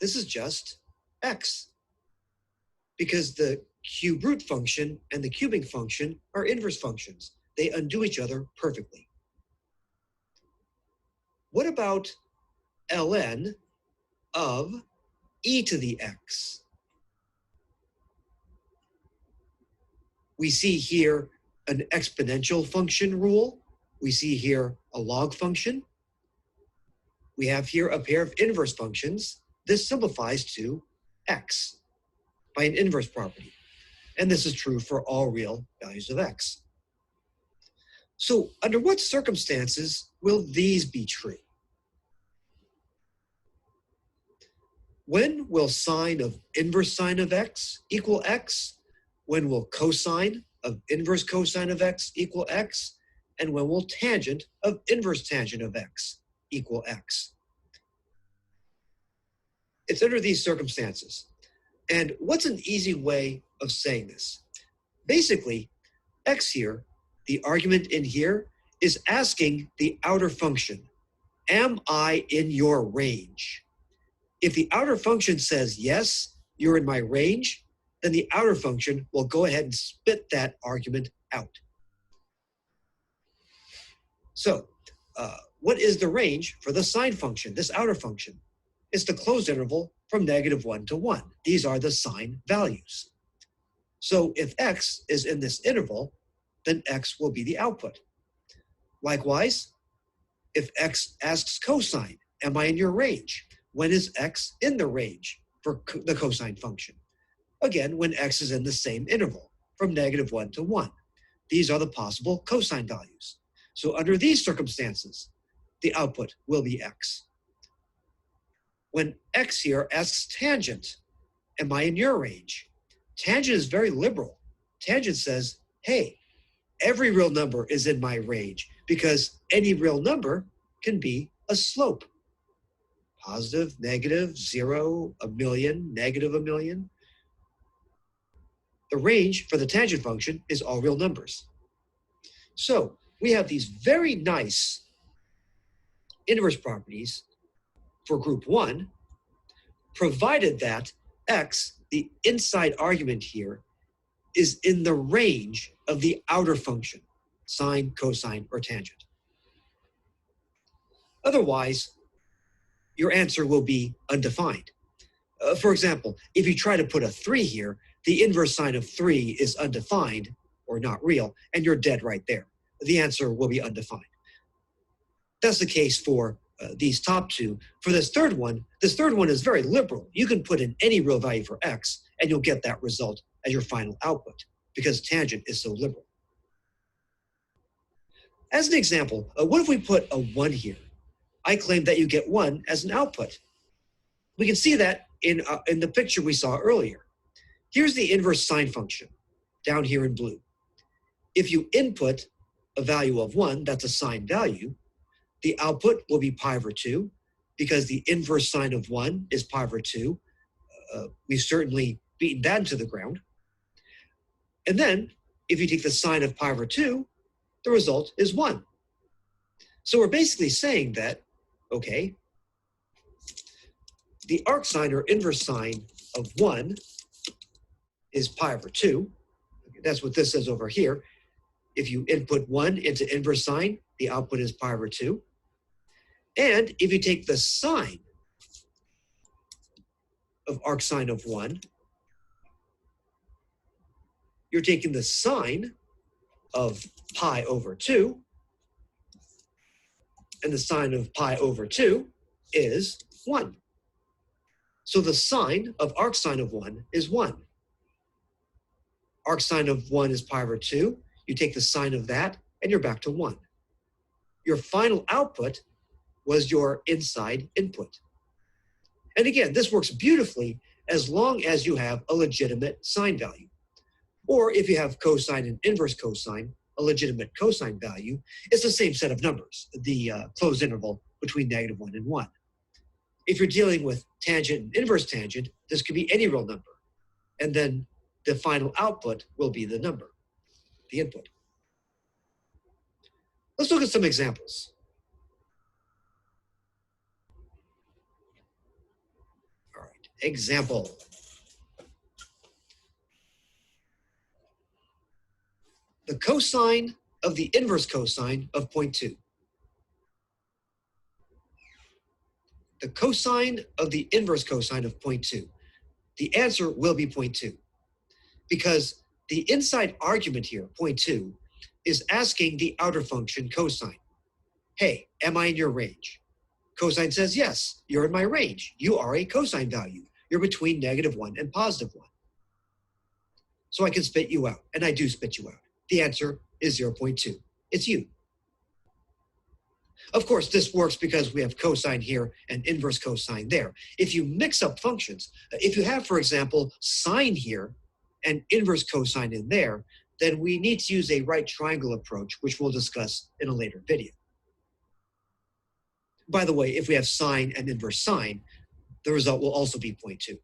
This is just x, because the cube root function and the cubing function are inverse functions. They undo each other perfectly. What about ln of e to the x? We see here an exponential function rule. We see here a log function. We have here a pair of inverse functions. This simplifies to x by an inverse property. And this is true for all real values of x. So under what circumstances will these be true? When will sine of inverse sine of x equal x? When will cosine of inverse cosine of x equal x? And when will tangent of inverse tangent of x equal x? It's under these circumstances. And what's an easy way of saying this? Basically, x here, the argument in here, is asking the outer function, am I in your range? If the outer function says yes, you're in my range, then the outer function will go ahead and spit that argument out. So what is the range for the sine function, this outer function? It's the closed interval from -1 to 1. These are the sine values. So if x is in this interval, then x will be the output. Likewise, if x asks cosine, am I in your range? When is x in the range for the cosine function? Again, when x is in the same interval from -1 to 1. These are the possible cosine values. So under these circumstances, the output will be x. When x here asks tangent, am I in your range? Tangent is very liberal. Tangent says, hey, every real number is in my range because any real number can be a slope. Positive, negative, 0, a million, negative a million. The range for the tangent function is all real numbers. So we have these very nice inverse properties for group 1, provided that x, the inside argument here, is in the range of the outer function, sine, cosine, or tangent. Otherwise, your answer will be undefined. For example, if you try to put a 3 here, the inverse sine of 3 is undefined, or not real, and you're dead right there. The answer will be undefined. That's the case for these top two. For this third one is very liberal. You can put in any real value for x, and you'll get that result as your final output, because tangent is so liberal. As an example, what if we put a 1 here? I claim that you get 1 as an output. We can see that in the picture we saw earlier. Here's the inverse sine function, down here in blue. If you input a value of 1, that's a sine value, the output will be pi over 2, because the inverse sine of 1 is pi over 2. We've certainly beaten that into the ground. And then, if you take the sine of pi over 2, the result is 1. So we're basically saying that, okay, the arcsine or inverse sine of 1 is pi over 2. That's what this says over here. If you input 1 into inverse sine, the output is pi over 2. And if you take the sine of arcsine of 1, you're taking the sine of pi over 2, and the sine of pi over 2 is 1. So the sine of arcsine of 1 is 1. Arcsine of 1 is pi over 2. You take the sine of that, and you're back to 1. Your final output was your inside input. And again, this works beautifully as long as you have a legitimate sine value. Or if you have cosine and inverse cosine, a legitimate cosine value, it's the same set of numbers, the closed interval between -1 and 1. If you're dealing with tangent and inverse tangent, this could be any real number. And then the final output will be the number, the input. Let's look at some examples. All right, example. The cosine of the inverse cosine of 0.2. The cosine of the inverse cosine of 0.2. The answer will be 0.2 because the inside argument here, 0.2, is asking the outer function cosine. Hey, am I in your range? Cosine says, yes, you're in my range. You are a cosine value. You're between -1 and +1. So I can spit you out, and I do spit you out. The answer is 0.2. It's you. Of course, this works because we have cosine here and inverse cosine there. If you mix up functions, if you have, for example, sine here and inverse cosine in there, then we need to use a right triangle approach, which we'll discuss in a later video. By the way, if we have sine and inverse sine, the result will also be 0.2.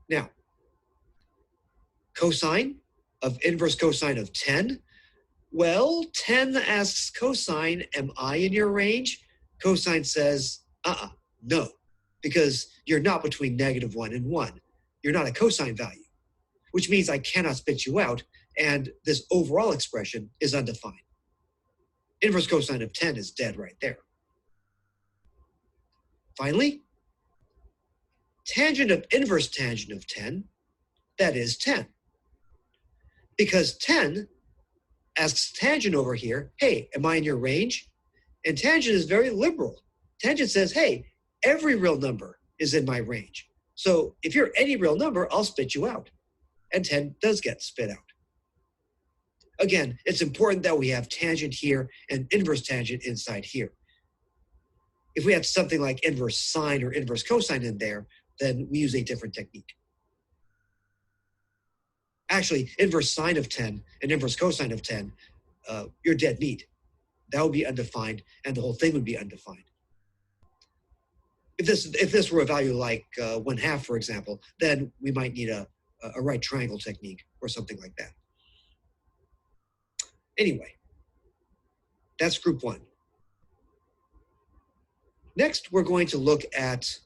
Now, cosine of inverse cosine of 10. Well, 10 asks cosine, am I in your range? Cosine says, no, because you're not between -1 and 1. You're not a cosine value, which means I cannot spit you out, and this overall expression is undefined. Inverse cosine of 10 is dead right there. Finally, tangent of inverse tangent of 10, that is 10. Because 10 asks tangent over here, hey, am I in your range? And tangent is very liberal. Tangent says, hey, every real number is in my range. So if you're any real number, I'll spit you out. And 10 does get spit out. Again, it's important that we have tangent here and inverse tangent inside here. If we have something like inverse sine or inverse cosine in there, then we use a different technique. Actually, inverse sine of 10 and inverse cosine of 10, you're dead meat. That would be undefined, and the whole thing would be undefined. If this were a value like 1/2, for example, then we might need a right triangle technique or something like that. Anyway, that's group 1. Next, we're going to look at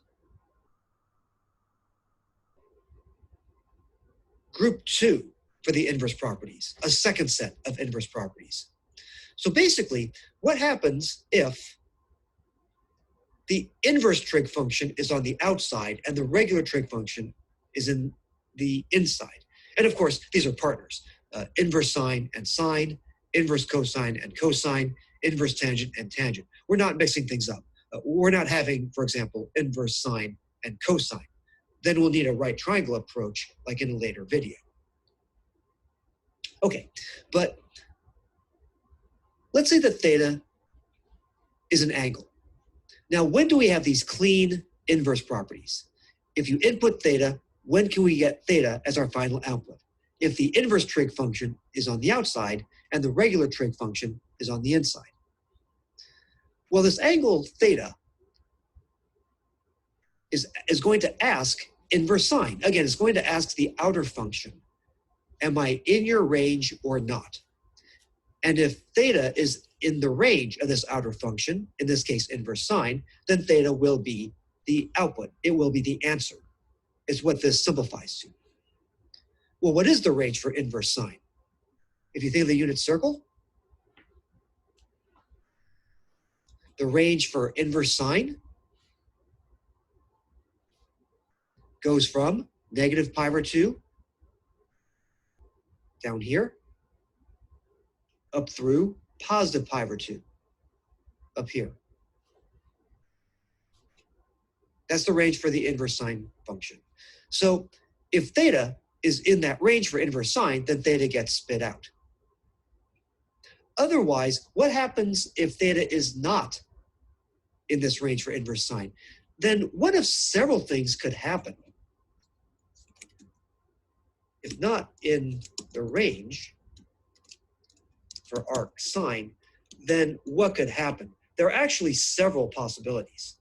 group 2 for the inverse properties, a second set of inverse properties. So basically, what happens if the inverse trig function is on the outside and the regular trig function is in the inside? And of course, these are partners, inverse sine and sine, inverse cosine and cosine, inverse tangent and tangent. We're not mixing things up. We're not having, for example, inverse sine and cosine. Then we'll need a right triangle approach like in a later video. Okay, but let's say that theta is an angle. Now, when do we have these clean inverse properties? If you input theta, when can we get theta as our final output? If the inverse trig function is on the outside and the regular trig function is on the inside. Well, this angle theta is going to ask inverse sine. Again, it's going to ask the outer function. Am I in your range or not? And if theta is in the range of this outer function, in this case inverse sine, then theta will be the output. It will be the answer. It's what this simplifies to. Well, what is the range for inverse sine? If you think of the unit circle, the range for inverse sine goes from negative pi over 2 down here up through positive pi over 2 up here. That's the range for the inverse sine function. So if theta is in that range for inverse sine, then theta gets spit out. Otherwise, what happens if theta is not in this range for inverse sine? Then one of several things could happen. If not in the range for arc sine, then what could happen? There are actually several possibilities.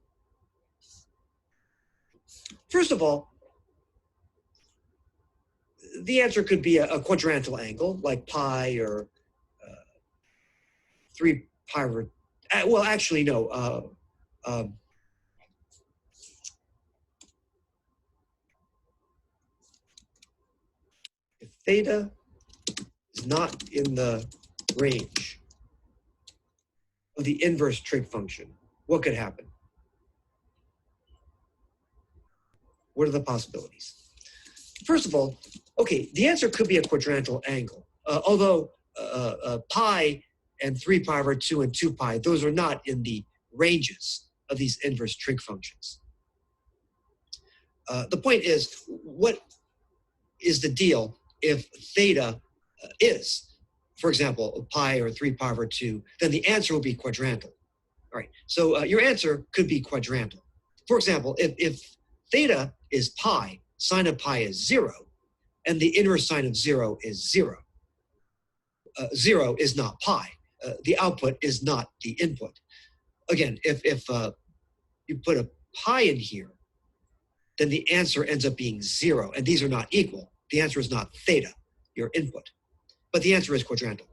First of all, the answer could be a quadrantal angle, like pi or 3 pi over, well, actually, no. If theta is not in the range of the inverse trig function, what could happen? What are the possibilities? First of all, okay, the answer could be a quadrantal angle, although pi and 3 pi over 2 and 2 pi, those are not in the ranges of these inverse trig functions. The point is, what is the deal if theta is, for example, pi or 3 pi over 2, then the answer will be quadrantal. All right, so your answer could be quadrantal. For example, if theta is pi, sine of pi is 0, and the inverse sine of 0 is 0. 0 is not pi. The output is not the input. Again, if you put a pi in here, then the answer ends up being 0, and these are not equal. The answer is not theta, your input, but the answer is quadrantal.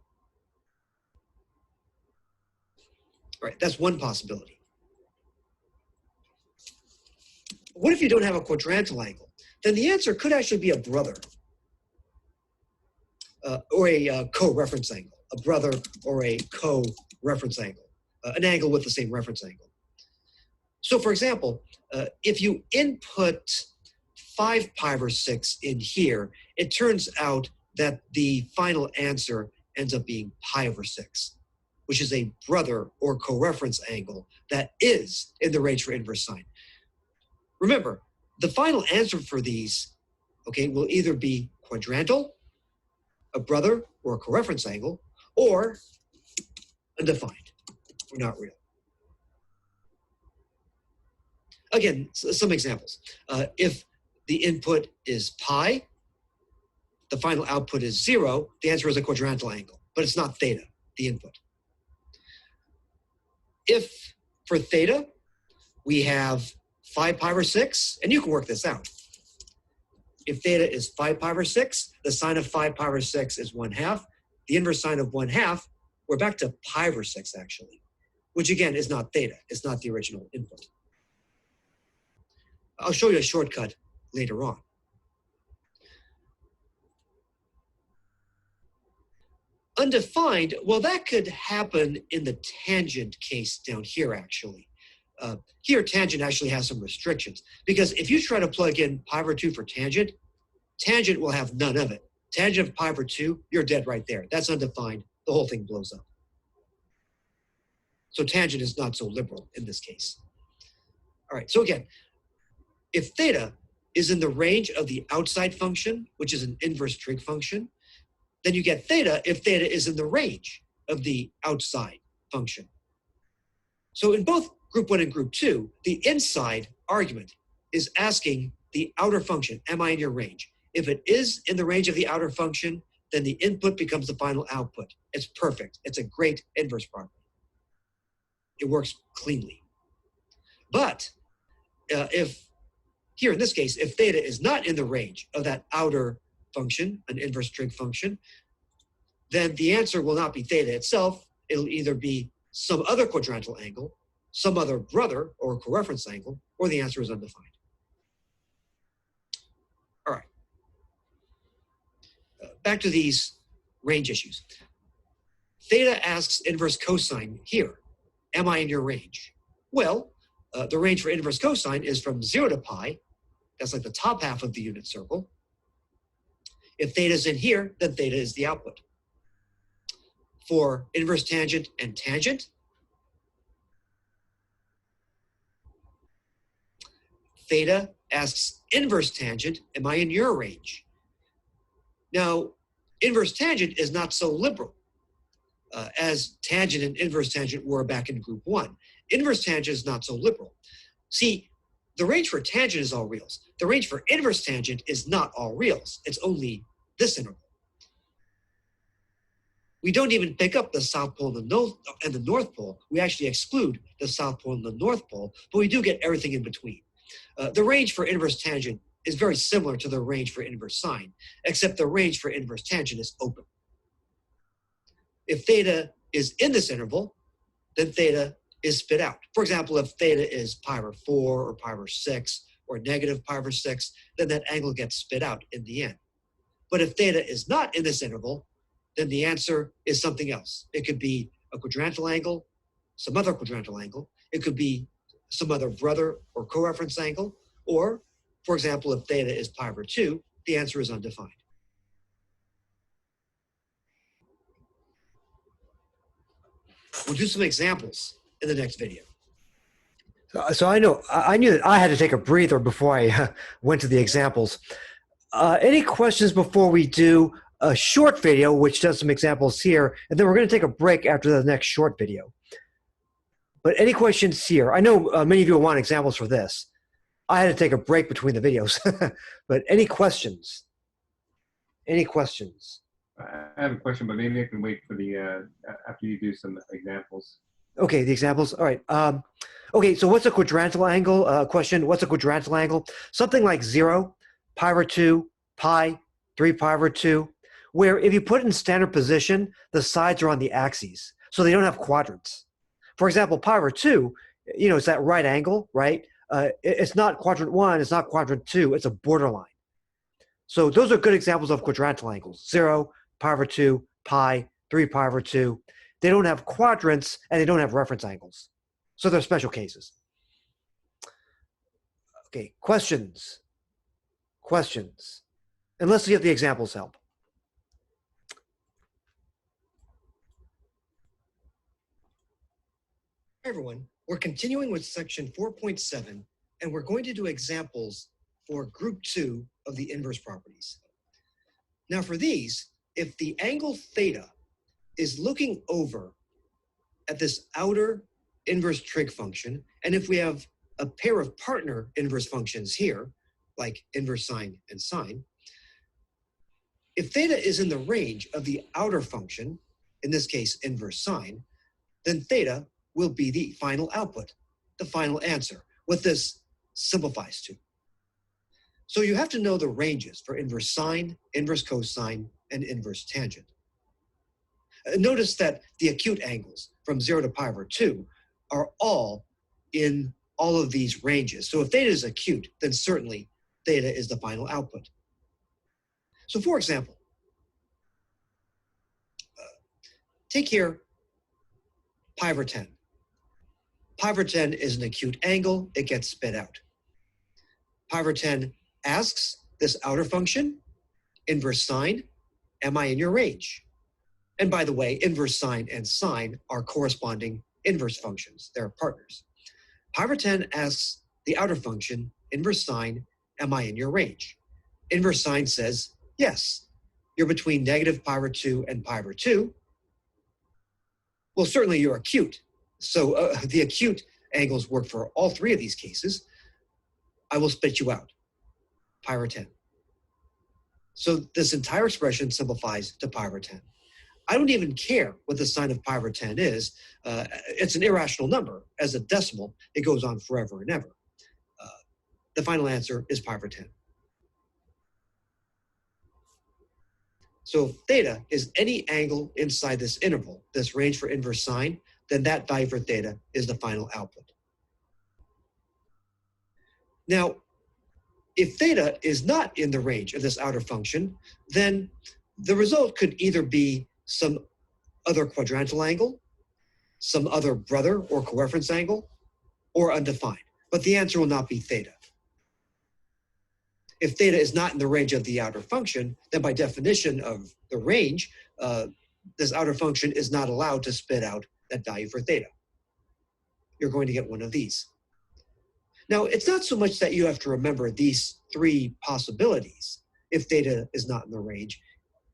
All right, that's one possibility. What if you don't have a quadrantal angle? Then the answer could actually be a brother or a co-reference angle, a brother or a co-reference angle, an angle with the same reference angle. So for example, if you input 5 pi over 6 in here, it turns out that the final answer ends up being pi over 6, which is a brother or co-reference angle that is in the range for inverse sine. Remember, the final answer for these, okay, will either be quadrantal, a brother or a co-reference angle, or undefined, or not real. Again, some examples. If the input is pi, the final output is 0, the answer is a quadrantal angle, but it's not theta, the input. If for theta, we have 5 pi over 6, and you can work this out. If theta is 5 pi over 6, the sine of 5 pi over 6 is 1/2. The inverse sine of 1/2, we're back to pi over 6 actually, which again is not theta, it's not the original input. I'll show you a shortcut later on. Undefined, well, that could happen in the tangent case down here actually. Here, tangent actually has some restrictions, because if you try to plug in pi over 2 for tangent, tangent will have none of it. Tangent of pi over 2, you're dead right there. That's undefined. The whole thing blows up. So tangent is not so liberal in this case. All right, so again, if theta is in the range of the outside function, which is an inverse trig function, then you get theta if theta is in the range of the outside function. So in both group 1 and group 2, the inside argument is asking the outer function, am I in your range? If it is in the range of the outer function, then the input becomes the final output. It's perfect. It's a great inverse property. It works cleanly. But if, here in this case, if theta is not in the range of that outer function, an inverse trig function, then the answer will not be theta itself. It'll either be some other quadrantal angle, some other brother or coreference angle, or the answer is undefined. All right. Back to these range issues. Theta asks inverse cosine here. Am I in your range? Well, the range for inverse cosine is from 0 to pi. That's like the top half of the unit circle. If theta is in here, then theta is the output. For inverse tangent and tangent, theta asks inverse tangent, am I in your range? Now, inverse tangent is not so liberal as tangent and inverse tangent were back in group 1. Inverse tangent is not so liberal. See, the range for tangent is all reals. The range for inverse tangent is not all reals. It's only this interval. We don't even pick up the South Pole and the North Pole. We actually exclude the South Pole and the North Pole, but we do get everything in between. The range for inverse tangent is very similar to the range for inverse sine, except the range for inverse tangent is open. If theta is in this interval, then theta is spit out. For example, if theta is pi over 4 or pi over 6 or negative pi over 6, then that angle gets spit out in the end. But if theta is not in this interval, then the answer is something else. It could be a quadrantal angle, some other quadrantal angle. It could be some other brother or coreference angle. Or, for example, if theta is pi over 2, the answer is undefined. We'll do some examples in the next video. So I knew that I had to take a breather before I went to the examples. Any questions before we do a short video, which does some examples here, and then we're going to take a break after the next short video. But any questions here? I know many of you want examples for this. I had to take a break between the videos. But any questions? Any questions? I have a question, but maybe I can wait for the after you do some examples. Okay, the examples. All right. Okay, so what's a quadrantal angle? Question, what's a quadrantal angle? Something like 0, pi over 2, pi, 3 pi over 2, where if you put it in standard position, the sides are on the axes, so they don't have quadrants. For example, pi over 2, it's that right angle, right? It's not quadrant 1, it's not quadrant 2, it's a borderline. So those are good examples of quadrantal angles. 0, pi over 2, pi, 3 pi over 2. They don't have quadrants and they don't have reference angles. So they're special cases. Okay, questions? Questions? Unless you get the examples help. Hi everyone, we're continuing with section 4.7 and we're going to do examples for group 2 of the inverse properties. Now for these, if the angle theta is looking over at this outer inverse trig function, and if we have a pair of partner inverse functions here, like inverse sine and sine, if theta is in the range of the outer function, in this case inverse sine, then theta will be the final output, the final answer, what this simplifies to. So you have to know the ranges for inverse sine, inverse cosine, and inverse tangent. Notice that the acute angles from 0 to pi over 2 are all in all of these ranges. So if theta is acute, then certainly theta is the final output. So for example, take here pi over 10. Pi over 10 is an acute angle, it gets spit out. Pi over 10 asks this outer function, inverse sine, am I in your range? And by the way, inverse sine and sine are corresponding inverse functions. They're partners. Pi over 10 asks the outer function, inverse sine, am I in your range? Inverse sine says, yes, you're between negative pi over 2 and pi over 2. Well, certainly you're acute. So the acute angles work for all three of these cases. I will spit you out, pi over 10. So this entire expression simplifies to pi over 10. I don't even care what the sine of pi over 10 is. It's an irrational number. As a decimal, it goes on forever and ever. The final answer is pi over 10. So if theta is any angle inside this interval, this range for inverse sine, then that value for theta is the final output. Now, if theta is not in the range of this outer function, then the result could either be some other quadrantal angle, some other brother or coreference angle, or undefined. But the answer will not be theta. If theta is not in the range of the outer function, then by definition of the range, this outer function is not allowed to spit out that value for theta. You're going to get one of these. Now, it's not so much that you have to remember these three possibilities if theta is not in the range.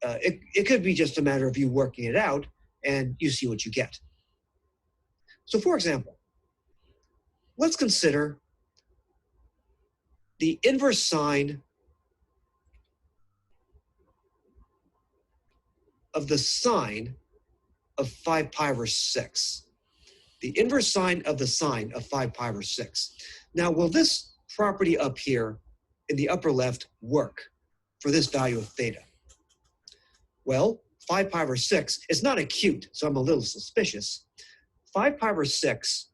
It could be just a matter of you working it out and you see what you get. So for example, let's consider the inverse sine of the sine of 5 pi over 6. The inverse sine of the sine of 5 pi over 6. Now, will this property up here in the upper left work for this value of theta? Well, 5 pi over 6 is not acute, so I'm a little suspicious. 5 pi over 6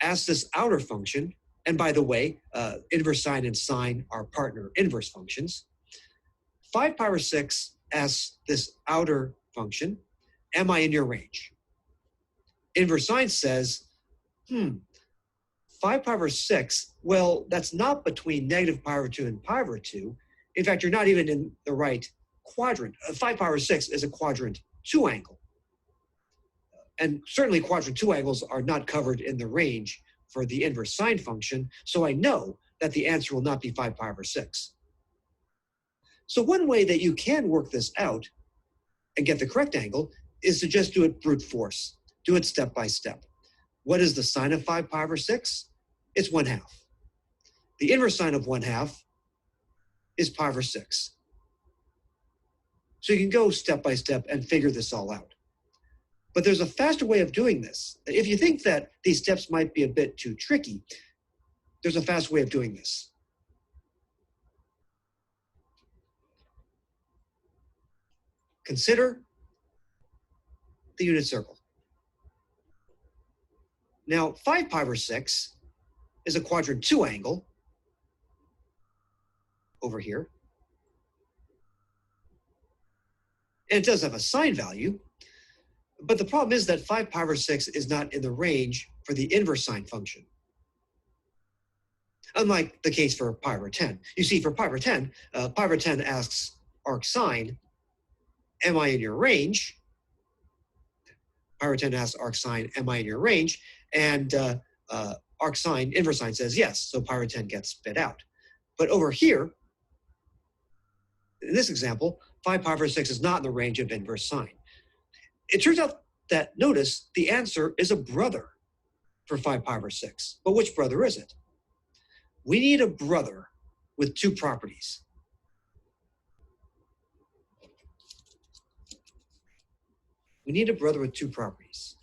asks this outer function, and by the way, inverse sine and sine are partner inverse functions. 5 pi over 6 asks this outer function, am I in your range? Inverse sine says, 5 pi over 6, well, that's not between negative pi over 2 and pi over 2. In fact, you're not even in the right quadrant. 5 pi over 6 is a quadrant 2 angle. And certainly quadrant 2 angles are not covered in the range for the inverse sine function, so I know that the answer will not be 5 pi over 6. So one way that you can work this out and get the correct angle is to just do it brute force. Do it step by step. What is the sine of 5 pi over 6? It's 1/2. The inverse sine of 1/2 is pi over 6. So you can go step by step and figure this all out. But there's a faster way of doing this. If you think that these steps might be a bit too tricky, there's a fast way of doing this. Consider the unit circle. Now, 5 pi over 6 is a quadrant 2 angle over here. And it does have a sine value, but the problem is that 5 pi over 6 is not in the range for the inverse sine function. Unlike the case for pi over 10. You see, for pi over 10 asks arc sine, am I in your range? Pi over 10 asks arc sine, am I in your range? And arc sine, inverse sine says yes, so pi over 10 gets spit out. But over here, in this example, 5 pi over 6 is not in the range of inverse sine. It turns out that, notice, the answer is a brother for 5 pi over 6. But which brother is it? We need a brother with two properties. We need a brother with two properties.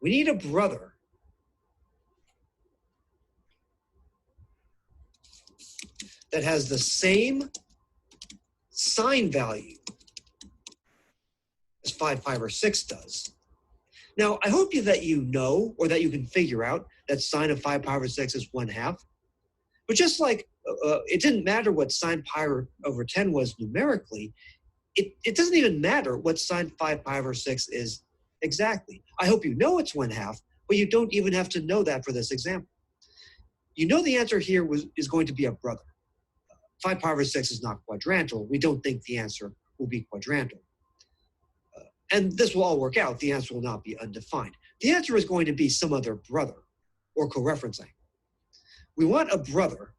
We need a brother that has the same sine value as 5 pi over 6 does. Now, I hope that you know, or that you can figure out, that sine of 5 pi over 6 is 1/2. But just like it didn't matter what sine pi over 10 was numerically, it doesn't even matter what sine 5 pi over 6 is exactly. I hope you know it's 1/2, but you don't even have to know that for this example. You know the answer here is going to be a brother. 5 pi over 6 is not quadrantal. We don't think the answer will be quadrantal. And this will all work out. The answer will not be undefined. The answer is going to be some other brother or coreference angle. We want a brother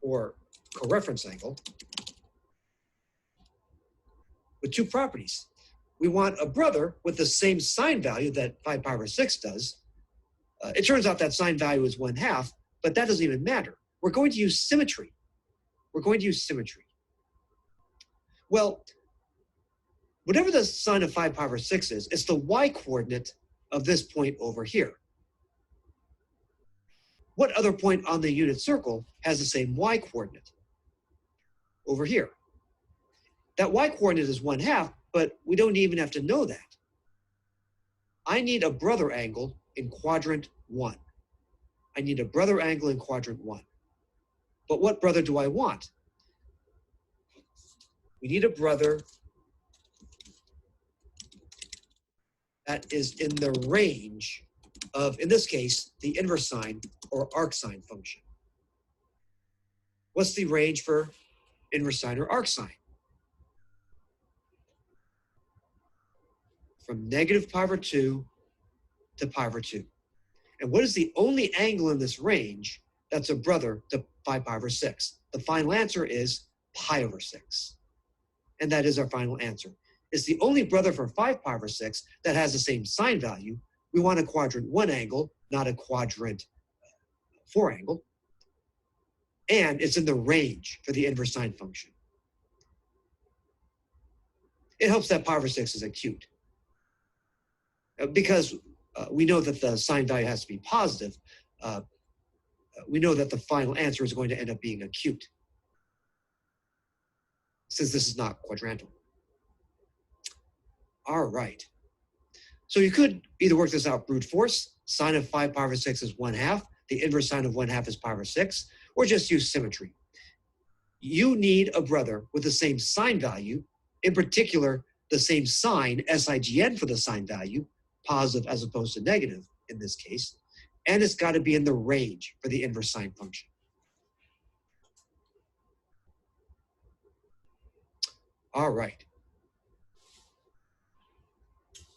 or coreference angle with two properties. We want a brother with the same sine value that 5 pi over 6 does. It turns out that sine value is 1/2, but that doesn't even matter. We're going to use symmetry. we're going to use symmetry. Well, whatever the sine of 5 pi over 6 is, it's the y-coordinate of this point over here. What other point on the unit circle has the same y-coordinate? Over here. That y-coordinate is 1/2, but we don't even have to know that. I need a brother angle in quadrant 1. I need a brother angle in quadrant 1. But what brother do I want? We need a brother that is in the range of, in this case, the inverse sine or arcsine function. What's the range for inverse sine or arcsine? From negative pi over 2 to pi over 2. And what is the only angle in this range that's a brother to 5 pi over 6? The final answer is pi over 6. And that is our final answer. It's the only brother for 5 pi over 6 that has the same sine value. We want a quadrant 1 angle, not a quadrant 4 angle. And it's in the range for the inverse sine function. It helps that pi over 6 is acute. Because we know that the sine value has to be positive, we know that the final answer is going to end up being acute, since this is not quadrantal. All right. So you could either work this out brute force. Sine of 5 pi over 6 is 1/2. The inverse sine of 1/2 is pi over 6. Or just use symmetry. You need a brother with the same sine value, in particular, the same sign, SIGN for the sine value, positive as opposed to negative in this case, and it's got to be in the range for the inverse sine function. All right.